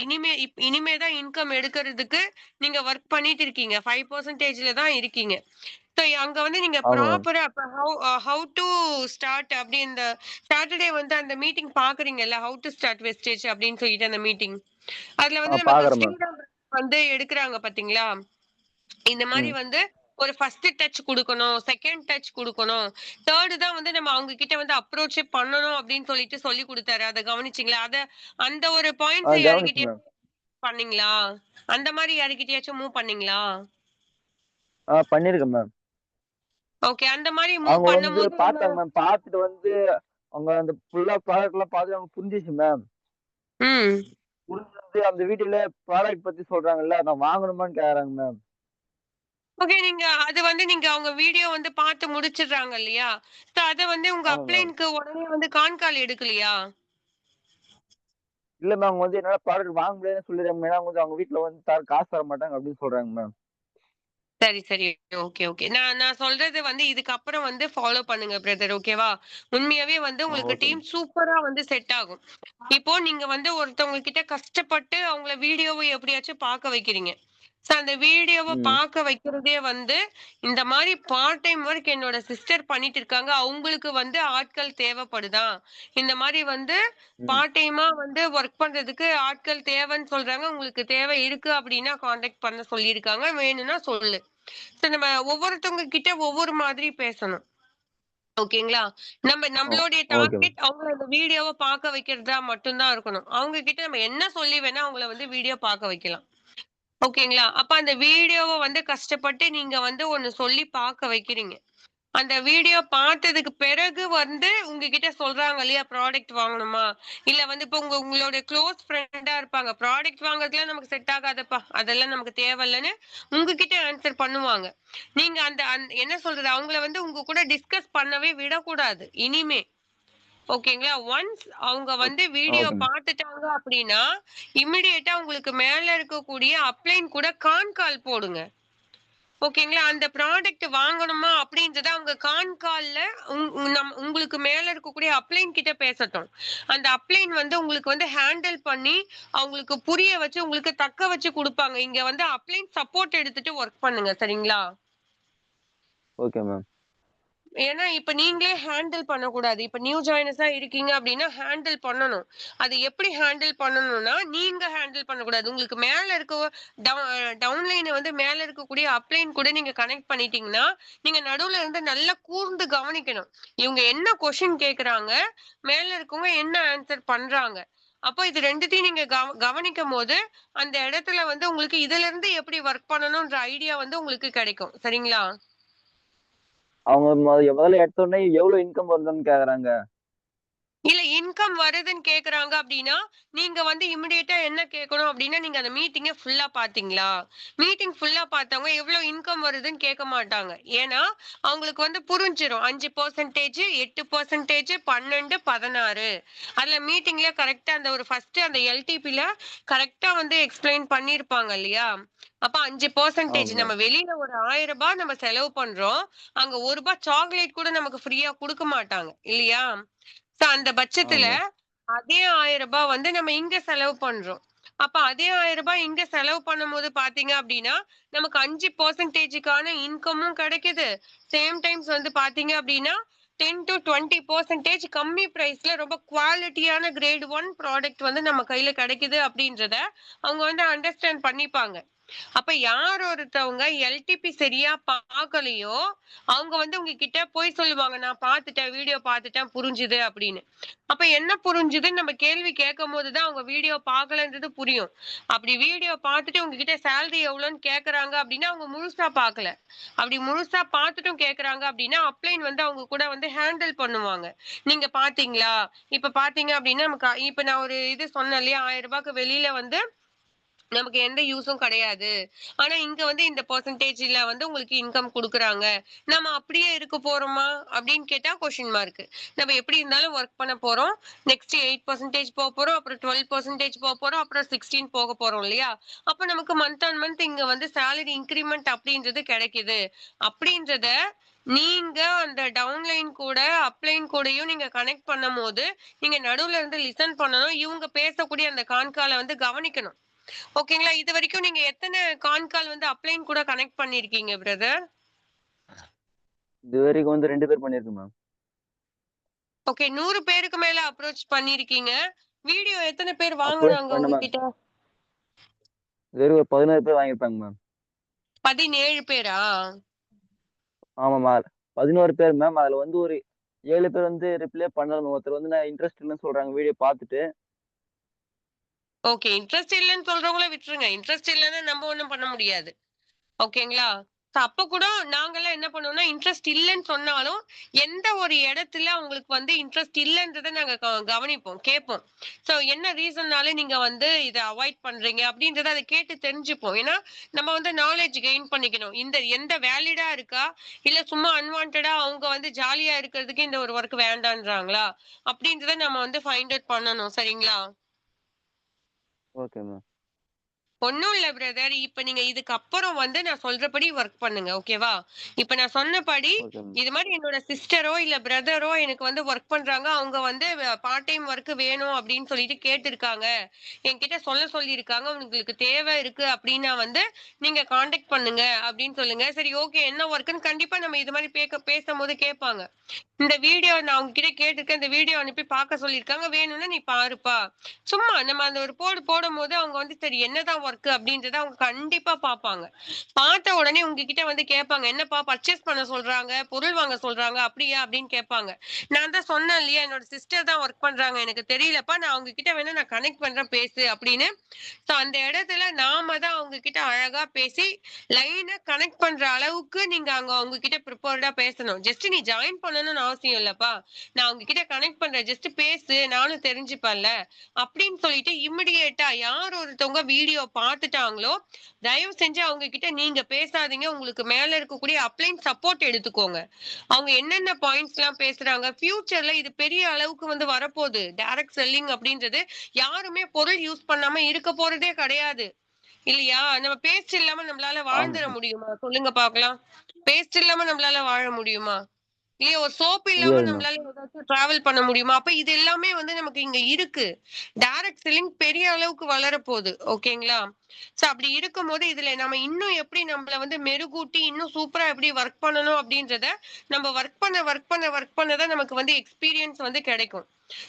S1: இனிமே தான் இன்கம் எடுக்கிறதுக்கு நீங்க ஒர்க் பண்ணிட்டு இருக்கீங்க. 5%ல தான் இருக்கீங்க. ஸோ அங்க வந்து நீங்க ப்ராப்பரா அப்ப ஹவு டு ஸ்டார்ட் அப்படி இந்த சாட்டர்டே வந்து அந்த மீட்டிங் பாக்குறீங்கல்ல, ஹவு டு ஸ்டார்ட் வெஸ்டேஜ் அப்படின்னு சொல்லிட்டு அந்த மீட்டிங் அதுல வந்து நமக்கு ஸ்ரீராம் வந்து எடுக்கிறாங்க பாத்தீங்களா? இந்த மாதிரி வந்து ஒரு ஃபர்ஸ்ட் டச் கொடுக்கணும், செகண்ட் டச் கொடுக்கணும், தேர்டு தான் வந்து நம்ம அவங்க கிட்ட வந்து அப்ரோச் பண்ணணும் அப்படின்னு சொல்லிட்டு சொல்லி கொடுத்தாரு. அதை கவனிச்சிங்களா? அந்த ஒரு பாயிண்ட்ஸ் யாருக்கிட்டயும் பண்ணீங்களா? அந்த மாதிரி யாருக்கிட்டயாச்சும் மூவ் பண்ணீங்களா?
S10: பண்ணிருக்கேன் மேம்.
S1: ஓகே. அந்த மாரி மூவ்
S10: அவங்க வந்து
S1: பண்ணும்போது
S10: பார்த்தாங்க மேம். பார்த்துட்டு வந்து அவங்க அந்த ஃபுல்லா ப்ராடக்ட் எல்லாம் பார்த்து அவங்க புரிஞ்சிச்சு மேம்.
S1: ம்.
S10: புரிஞ்சு வந்து அந்த வீடியோல ப்ராடக்ட் பத்தி சொல்றாங்கல்ல, நான் வாங்கணுமான்னு கேக்குறாங்க மேம்.
S1: ஓகே. நீங்க அது வந்து நீங்க அவங்க வீடியோ வந்து பார்த்து முடிச்சிடுறாங்க இல்லையா? சோ அத வந்து உங்க
S10: ஆமா மேம்.
S1: அப்ளைன்க்கு உடனே வந்து கால் எடுக்கலையா?
S10: இல்ல மேம். அவங்க வந்து என்னால ப்ராடக்ட் வாங்க முடியாதுன்னு சொல்லிடுறாங்க. ஏன்னா வந்து அவங்க வீட்ல வந்து காசு தர மாட்டாங்க அப்படின்னு சொல்றாங்க மேம்.
S1: சரி, சரி. Okay, okay. நான் நான் சொல்றது வந்து இதுக்கப்புறம் வந்து ஃபாலோ பண்ணுங்க பிரதர். ஓகேவா? உண்மையாவே வந்து உங்களுக்கு
S10: ஓகே
S1: டீம்
S10: மேம்.
S1: சூப்பரா வந்து செட் ஆகும். இப்போ நீங்க வந்து ஒருத்தவங்க கிட்ட கஷ்டப்பட்டு அவங்கள வீடியோவ எப்படியாச்சும் பார்க்க வைக்கிறீங்க. சோ அந்த வீடியோவ
S10: ம்.
S1: பார்க்க வைக்கிறதே வந்து இந்த மாரி பார்ட் டைம் ஒர்க் என்னோட சிஸ்டர் பண்ணிட்டு இருக்காங்க. அவங்களுக்கு வந்து ஆட்கள் தேவைப்படுதா? இந்த மாரி வந்து
S10: ம்.
S1: பார்ட் டைமா வந்து ஒர்க் பண்றதுக்கு ஆட்கள் தேவைன்னு சொல்றாங்க. உங்களுக்கு தேவை இருக்கு அப்படின்னா கான்டாக்ட் பண்ண சொல்லியிருக்காங்க. வேணும்னா சொல்லு. சோ நம்ம ஒவ்வொருத்தவங்க கிட்ட ஒவ்வொரு மாதிரி பேசணும். ஓகேங்களா?
S10: ஓ
S1: நம்மளுடைய
S10: ஓகே மேம்.
S1: டார்கெட் அவங்கள அந்த வீடியோவ பார்க்க வைக்கிறதா மட்டும் தான் இருக்கணும். அவங்க கிட்ட நம்ம என்ன சொல்லி வேணா அவங்கள வந்து வீடியோ பார்க்க வைக்கலாம். ஓகேங்களா? அப்ப அந்த வீடியோவ வந்து கஷ்டப்பட்டு நீங்க வந்து ஒண்ணு சொல்லி பார்க்க வைக்கிறீங்க. அந்த வீடியோ பார்த்ததுக்கு பிறகு வந்து உங்ககிட்ட சொல்றாங்க இல்லையா? ப்ராடக்ட் வாங்கணுமா? இல்ல வந்து இப்ப உங்களோட க்ளோஸ் ஃப்ரெண்டா இருப்பாங்க. ப்ராடக்ட் வாங்குறதுலாம் நமக்கு செட் ஆகாதுப்பா. அதெல்லாம் நமக்கு தேவையில்லன்னு உங்ககிட்ட ஆன்சர் பண்ணுவாங்க. நீங்க அந்த என்ன சொல்றது? அவங்கள வந்து உங்க கூட டிஸ்கஸ் பண்ணவே விடக்கூடாது. இனிமே. ஓகேங்களா? ஒன்ஸ் அவங்க
S10: ஓகே
S1: வந்து வீடியோ
S10: ஓகே மேம்.
S1: பார்த்துட்டாங்க அப்படின்னா, இமிடியேட்டா உங்களுக்கு மேல இருக்கக்கூடிய அப்ளைன் கூட கால் போடுங்க. ஓகேங்களா? அந்த ப்ராடக்ட் வாங்கணுமா அப்படின்றத அவங்க கால்ல உங்களுக்கு மேல இருக்கக்கூடிய அப்ளைன் கிட்ட பேசட்டும். அந்த அப்ளைன் வந்து உங்களுக்கு வந்து ஹேண்டில் பண்ணி, அவங்களுக்கு புரிய வச்சு, உங்களுக்கு தக்க வச்சு குடுப்பாங்க. இங்க வந்து அப்ளைன் சப்போர்ட் எடுத்துட்டு வொர்க் பண்ணுங்க. சரிங்களா?
S10: Okay ma'am.
S1: ஏன்னா, இப்ப நீங்களே ஹேண்டில் பண்ணக்கூடாது. இப்ப நியூ ஜாயினர்ஸா இருக்கீங்க அப்டின்னா, ஹேண்டில் பண்ணணும். அது எப்படி ஹேண்டில் பண்ணணும்னா, நீங்க ஹேண்டில் பண்ணக்கூடாது. உங்களுக்கு மேல இருக்க டவுன்லைன வந்து மேல இருக்கக்கூடிய அப்லைன் கூட நீங்க கனெக்ட் பண்ணிட்டீங்கன்னா, நீங்க நடுவுல இருந்து நல்லா கூர்ந்து கவனிக்கணும். இவங்க என்ன கொஸ்டின் கேட்கறாங்க? மேல இருக்கவங்க என்ன ஆன்சர் பண்றாங்க? அப்போ இது 2த்தையும் நீங்க கவனிக்கும்போது, அந்த இடத்துல வந்து உங்களுக்கு இதிலிருந்து எப்படி வொர்க் பண்ணணும்ன்ற ஐடியா வந்து உங்களுக்கு கிடைக்கும். சரிங்களா?
S10: அவங்க முதல்ல எடுத்த உடனே எவ்வளவு இன்கம் வருதுன்னு கேக்குறாங்க.
S1: இல்ல இன்கம் வருதுன்னு கேக்குறாங்க அப்படின்னா, நீங்க வந்து இமிடியேட்டா என்ன கேட்கணும் அப்படின்னா, நீங்க அந்த மீட்டிங்க ஃபுல்லா பார்த்தீங்களா? மீட்டிங் ஃபுல்லா பார்த்தவங்க எவ்ளோ இன்கம் வருதுன்னு கேட்க மாட்டாங்க. ஏன்னா, அவங்களுக்கு வந்து புரிஞ்சிரும். 5% 8% 12, 16 அதுல மீட்டிங்ல கரெக்ட்டா அந்த ஒரு ஃபர்ஸ்ட் அந்த எல்டிபில கரெக்ட்டா வந்து எக்ஸ்பிளைன் பண்ணியிருப்பாங்க இல்லையா? அப்ப 5%
S10: ஆமா
S1: நம்ம
S10: மேம்.
S1: வெளியில ஒரு ரூ. 1000 நம்ம செலவு பண்றோம். அங்க ரூ. 1 சாக்லேட் கூட நமக்கு ஃப்ரீயா குடுக்க மாட்டாங்க. இல்லையா? சோ அந்த
S10: ஆமா
S1: பட்சத்துல
S10: மேம்.
S1: அதே ரூ. 1000 வந்து நம்ம இங்க செலவு பண்றோம். அப்ப அதே ரூ. 1000 இங்க செலவு பண்ணும்போது பாத்தீங்க அப்படின்னா, நமக்கு 5%க்கான இன்கமும் கிடைக்குது. சேம் டைம்ஸ் வந்து பாத்தீங்க அப்படின்னா, 10 to 20% கம்மி பிரைஸ்ல ரொம்ப குவாலிட்டியான கிரேட் 1 ப்ராடக்ட் வந்து நம்ம கையில கிடைக்குது அப்படின்றத அவங்க வந்து அண்டர்ஸ்டாண்ட் பண்ணிப்பாங்க. அப்ப யார் ஒருத்தவங்க எல்டிபி சரியா பார்க்கலையோ, அவங்க வந்து உங்ககிட்ட போய் சொல்லுவாங்க. நான் பார்த்துட்டேன், வீடியோ பார்த்துட்டேன், புரிஞ்சுது அப்படின்னு. அப்ப என்ன புரிஞ்சுதுன்னு நம்ம கேள்வி கேட்கும்போது தான் அவங்க வீடியோ பார்க்கலன்றது புரியும். அப்படி வீடியோ பார்த்துட்டு உங்ககிட்ட சேலரி எவ்வளோன்னு கேட்கறாங்க அப்படின்னா, அவங்க முழுசா பார்க்கல. அப்படி முழுசா பார்த்துட்டும் கேட்கறாங்க அப்படின்னா, அப்ளைன் வந்து அவங்க கூட வந்து ஹேண்டில் பண்ணுவாங்க. நீங்க பார்த்தீங்களா? இப்ப பார்த்தீங்க அப்படின்னா, இப்ப நான் ஒரு இது சொன்னேன் இல்லையா? ரூ. 1000க்கு வெளியில வந்து நமக்கு எந்த யூஸும் கிடையாது. ஆனா இங்க வந்து இந்த பெர்சன்டேஜ்ல வந்து உங்களுக்கு இன்கம் குடுக்குறாங்க. நம்ம அப்படியே இருக்க போறோமா? அப்படின்னு கேட்டா கொஸ்டின் மார்க். நம்ம எப்படி இருந்தாலும் வொர்க் பண்ண போறோம். நெக்ஸ்ட் 8% போறோம். அப்புறம் 12% போறோம். அப்புறம் 16 போறோம் இல்லையா? அப்ப நமக்கு மந்த் ஆன் மந்த் இங்க வந்து சேலரி இன்கிரிமெண்ட் அப்படின்றது கிடைக்குது. அப்படின்றத நீங்க அந்த டவுன்லைன் கூட, அப்லைன் கூடயும் நீங்க கனெக்ட் பண்ணும்போது, நீங்க நடுவுல இருந்து லிசன் பண்ணணும். இவங்க பேசக்கூடிய அந்த கான்கால வந்து கவனிக்கணும். ஓகேங்களா? இதுவரைக்கும் நீங்க எத்தன கால் வந்து அப்ளைன் கூட கனெக்ட் பண்ணியிருக்கீங்க பிரதர்?
S10: இதுவரைக்கும் வந்து 2 பேர் பண்ணியிருக்கேன் மேம்.
S1: ஓகே. 100 பேருக்கு மேல அப்ரோச் பண்ணியிருக்கீங்க. வீடியோ எத்தன பேர்
S10: அப்ரோச்
S1: வாங்குனாங்க
S10: பண்ண மேம்.
S1: உங்ககிட்ட?
S10: வெறும் ஒரு 16 பேர் வாங்கியிருப்பாங்க மேம்.
S1: 17 பேரா?
S10: ஆமா மேம். 11 பேர் மேம். அதுல வந்து ஒரு 7 பேர் வந்து ரிப்ளே பண்ணல மேம். ஒருத்தர் வந்து நான் இன்ட்ரெஸ்ட் இல்லன்னு சொல்றாங்க வீடியோ பார்த்துட்டு.
S1: ஓகே. இன்ட்ரெஸ்ட் இல்லன்னு சொல்றவங்கள விட்டுருங்க. இன்ட்ரெஸ்ட் இல்லன்னா நம்ம ஒண்ணும் பண்ண முடியாது. ஓகேங்களா? அப்ப கூட நாங்கெல்லாம் என்ன பண்ணுவோம்னா இன்ட்ரெஸ்ட் இல்லைன்னு சொன்னாலும் எந்த ஒரு இடத்துல உங்களுக்கு வந்து இன்ட்ரெஸ்ட் இல்லைன்றதை நாங்க கவனிப்போம், கேட்போம். சோ என்ன ரீசன்னால நீங்க வந்து இதை அவாய்ட் பண்றீங்க அப்படின்றத அதை கேட்டு தெரிஞ்சுப்போம். ஏன்னா நம்ம வந்து நாலேஜ் கெயின் பண்ணிக்கணும். இந்த எந்த வேலிடா இருக்கா, இல்ல சும்மா அன்வான்டா அவங்க வந்து ஜாலியா இருக்கிறதுக்கு இந்த ஒரு ஒர்க் வேண்டான்றாங்களா அப்படின்றத நம்ம வந்து ஃபைண்ட் அவுட் பண்ணணும். சரிங்களா?
S10: Okay ma'am.
S1: ஒண்ணும் இல்ல பிரதர். இப்ப நீங்க இதுக்கு அப்புறம் வந்து நான் சொல்றபடி ஒர்க் பண்ணுங்க. ஓகேவா? இப்ப நான் சொன்னபடி
S10: ஓகே மேம்.
S1: இது மாதிரி என்னோட சிஸ்டரோ இல்ல பிரதரோ எனக்கு வந்து ஒர்க் பண்றாங்க. அவங்க வந்து பார்ட் டைம் ஒர்க் வேணும் அப்படின்னு சொல்லிட்டு கேட்டிருக்காங்க. என்கிட்ட சொல்லியிருக்காங்க. உங்களுக்கு தேவை இருக்கு அப்படின்னா வந்து நீங்க காண்டாக்ட் பண்ணுங்க அப்படின்னு சொல்லுங்க. சரி ஓகே என்ன ஒர்க்குன்னு கண்டிப்பா நம்ம இது மாதிரி பேசும்போது கேட்பாங்க. இந்த வீடியோ நான் உங்ககிட்ட கேட்டிருக்கேன். இந்த வீடியோ அனுப்பி பார்க்க சொல்லியிருக்காங்க. வேணும்னா நீ பாருப்பா. சும்மா நம்ம அந்த ஒரு போடும்போது அவங்க வந்து சரி என்னதான் ஒர்க் அப்படின்றத அவங்க கண்டிப்பா பார்ப்பாங்க. பார்த்த உடனே உங்ககிட்ட வந்து கேட்பாங்க, என்னப்பா பர்ச்சேஸ் பண்ண சொல்றாங்க, பொருள் வாங்க சொல்றாங்க, அப்படியா அப்படின்னு கேட்பாங்க. நான் தான் சொன்னேன் இல்லையா, என்னோட சிஸ்டர் தான் ஒர்க் பண்றாங்க, எனக்கு தெரியலப்பா, நான் அவங்க கிட்ட வேணா நான் கனெக்ட் பண்றேன் பேசு அப்படின்னு. ஸோ அந்த இடத்துல நாம தான் அவங்க கிட்ட அழகா பேசி லைனை கனெக்ட் பண்ற அளவுக்கு நீங்க அங்க அவங்க கிட்ட ப்ரிப்பேர்டா பேசணும். ஜஸ்ட் நீ ஜாயின் பண்ணணும்னு அவசியம் இல்லப்பா, நான் அவங்க கிட்ட கனெக்ட் பண்றேன், ஜஸ்ட் பேசு, நானும் தெரிஞ்சுப்பேன்ல அப்படின்னு சொல்லிட்டு இமிடியேட்டா யார் ஒருத்தவங்க வீடியோ பார்த்துட்டாங்களோ தயவு செஞ்சு அவங்க கிட்ட நீங்க பேசாதீங்க. உங்களுக்கு மேல இருக்கக்கூடிய அப்ளைன் சப்போர்ட் எடுத்துக்கோங்க. அவங்க என்னென்ன பாயிண்ட்ஸ் எல்லாம் பேசுறாங்க, ஃபியூச்சர்ல இது பெரிய அளவுக்கு வந்து வரப்போகுது. டைரக்ட் செல்லிங் அப்படின்றது யாருமே பொருள் யூஸ் பண்ணாம இருக்க போறதே கிடையாது இல்லையா? நம்ம பேஸ்ட் இல்லாம நம்மளால
S10: ஆமா
S1: வாழ்ந்துட
S10: மேம்.
S1: முடியுமா? சொல்லுங்க பாக்கலாம். பேஸ்ட் இல்லாம நம்மளால வாழ முடியுமா? இல்லையா? ஒரு சோப் இல்லாம
S10: முடியாது மேம்.
S1: நம்மளால ஏதாச்சும் டிராவல் பண்ண முடியுமா? அப்ப இது எல்லாமே வந்து நமக்கு இங்க இருக்கு. டைரக்ட் செல்லிங் பெரிய அளவுக்கு வளரப்போகுது. ஓகேங்களா? சோ அப்படி இருக்கும்போது இதுல நம்ம இன்னும் எப்படி நம்மள வந்து மெருகூட்டி இன்னும் சூப்பரா எப்படி ஒர்க் பண்ணணும் அப்படின்றத நம்ம ஒர்க் பண்ணதான் நமக்கு வந்து எக்ஸ்பீரியன்ஸ் வந்து கிடைக்கும்.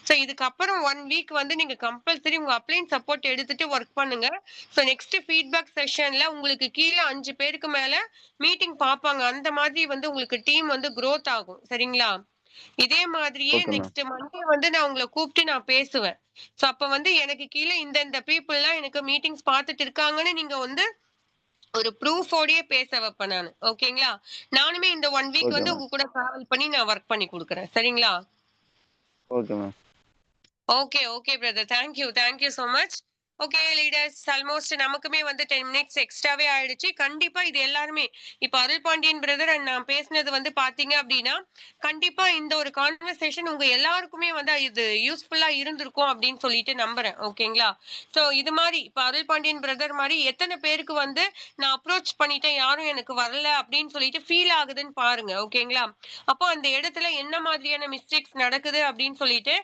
S1: சோ இதுக்கப்புறம் 1 வீக் வந்து நீங்க கம்பல்சரி உங்க அப்ளைன் சப்போர்ட் எடுத்துட்டு ஒர்க் பண்ணுங்க. சோ நெக்ஸ்ட் ஃபீட்பேக் செஷன்ல உங்களுக்கு கீழ 5 பேருக்கு மேல மீட்டிங் பார்ப்பாங்க. அந்த மாதிரி வந்து உங்களுக்கு டீம் வந்து growth ஆகும். சரிங்களா? இதே மாதிரியே
S10: ஓகே மேம்.
S1: நெக்ஸ்ட் மண்டே வந்து நான் உங்களை கூப்பிட்டு நான் பேசுவேன். சோ அப்ப வந்து எனக்கு கீழ இந்த பீப்புள் எல்லாம் எனக்கு மீட்டிங்ஸ் பார்த்துட்டு இருக்காங்கன்னு நீங்க வந்து ஒரு ப்ரூஃபோடயே பேச வைப்பேன் நானு. ஓகேங்களா? நானுமே இந்த 1 வீக்
S10: ஓகே
S1: வந்து
S10: மேம்.
S1: உங்க கூட டிராவல் பண்ணி நான் ஒர்க் பண்ணி கொடுக்குறேன். சரிங்களா?
S10: Okay ma'am.
S1: Okay brother. Thank you so much. Okay leaders, almost நமக்குமே வந்து 10 மினிட்ஸ் எக்ஸ்ட்ராவே ஆயிடுச்சு. கண்டிப்பா இது எல்லாருமே இப்ப அருள் பாண்டியன் பிரதர் அண்ட் நான் பேசினது வந்து பாத்தீங்க அப்படின்னா கண்டிப்பா இந்த ஒரு கான்வர்சேஷன் உங்க எல்லாருக்குமே வந்து இது யூஸ்ஃபுல்லா இருந்திருக்கும் அப்படின்னு சொல்லிட்டு நம்புறேன். ஓகேங்களா? சோ இது மாதிரி இப்ப அருள் பாண்டியன் பிரதர் மாதிரி எத்தனை பேருக்கு வந்து நான் அப்ரோச் பண்ணிட்டேன் யாரும் எனக்கு வரல அப்படின்னு சொல்லிட்டு ஃபீல் ஆகுதுன்னு பாருங்க. ஓகேங்களா? அப்போ அந்த இடத்துல என்ன மாதிரியான மிஸ்டேக்ஸ் நடக்குது அப்படின்னு சொல்லிட்டு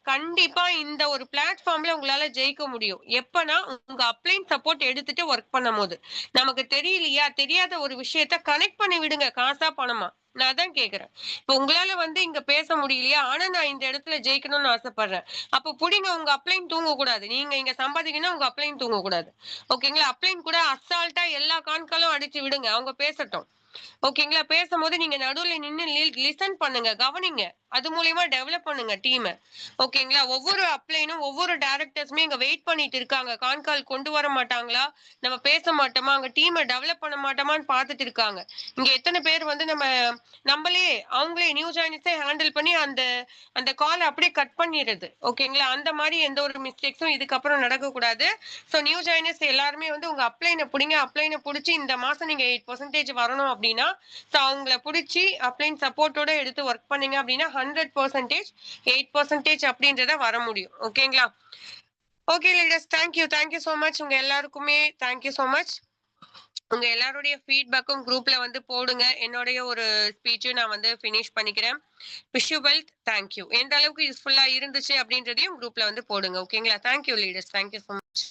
S1: கண்டிப்பா இந்த ஒரு பிளாட்ஃபார்ம்ல உங்களால ஜெயிக்க முடியும். எப்பனா உங்க அப்ளைன் சப்போர்ட் எடுத்துட்டு ஒர்க் பண்ணும்போது. நமக்கு தெரியலையா, தெரியாத ஒரு விஷயத்த கனெக்ட் பண்ணி விடுங்க. காசா பணமா? நான் அதான் கேக்குறேன். இப்ப உங்களால வந்து இங்க பேச முடியலையா, ஆனா நான் இந்த இடத்துல ஜெயிக்கணும்னு ஆசைப்படுறேன். அப்ப புடிங்க உங்க அப்ளைன் தூங்கக்கூடாது. நீங்க இங்க சம்பாதிக்கணும்னா உங்க அப்ளைன் தூங்கக்கூடாது. ஓகேங்களா? அப்ளைன் கூட அசால்ட்டா எல்லா கான்காலும் அடிச்சு விடுங்க. அவங்க பேசட்டும். ஓகேங்களா? பேசும்போது நீங்க நடுவுல நின்னு லிசன் பண்ணுங்க, கவனிங்க. அது மூலியமா டெவலப் பண்ணுங்க டீம. ஓகேங்களா? ஒவ்வொரு அப்ளைனும் ஒவ்வொரு டைரக்டர்ஸுமே இங்க வெயிட் பண்ணிட்டு இருக்காங்க. கால் கொண்டு வர மாட்டாங்களா? நம்ம பேச மாட்டோமா? அங்க டீம டெவலப் பண்ண மாட்டோமான்னு பார்த்துட்டு இருக்காங்க. இங்க எத்தனை பேர் வந்து நம்மளே அவங்களே நியூ ஜாயினர்ஸே ஹேண்டில் பண்ணி அந்த அந்த கால் அப்படியே கட் பண்ணிடுறது. ஓகேங்களா? அந்த மாதிரி எந்த ஒரு மிஸ்டேக்ஸும் இதுக்கப்புறம் நடக்கக்கூடாது. ஸோ நியூ ஜாயினர்ஸ் எல்லாருமே வந்து உங்க அப்ளைனை பிடிங்க. அப்ளைனை பிடிச்சி இந்த மாசம் நீங்க 8% வரணும் அப்படின்னா ஸோ அவங்கள பிடிச்சி அப்ளைன் சப்போர்ட்டோட எடுத்து ஒர்க் பண்ணீங்க அப்படின்னா 100% 8% அப்படின்றத வர முடியும். ஓகேங்களா? Okay leaders, thank you so much. உங்க எல்லாருக்குமே தேங்க்யூ ஸோ மச். உங்க எல்லாருடைய ஃபீட்பேக்கும் குரூப்ல வந்து போடுங்க. என்னுடைய ஒரு ஸ்பீச்சும் நான் வந்து ஃபினிஷ் பண்ணிக்கிறேன். Wish you well. தேங்க்யூ. எந்த அளவுக்கு யூஸ்ஃபுல்லா இருந்துச்சு அப்படின்றதையும் குரூப்ல வந்து போடுங்க. ஓகேங்களா? Thank you leaders. Thank you so much.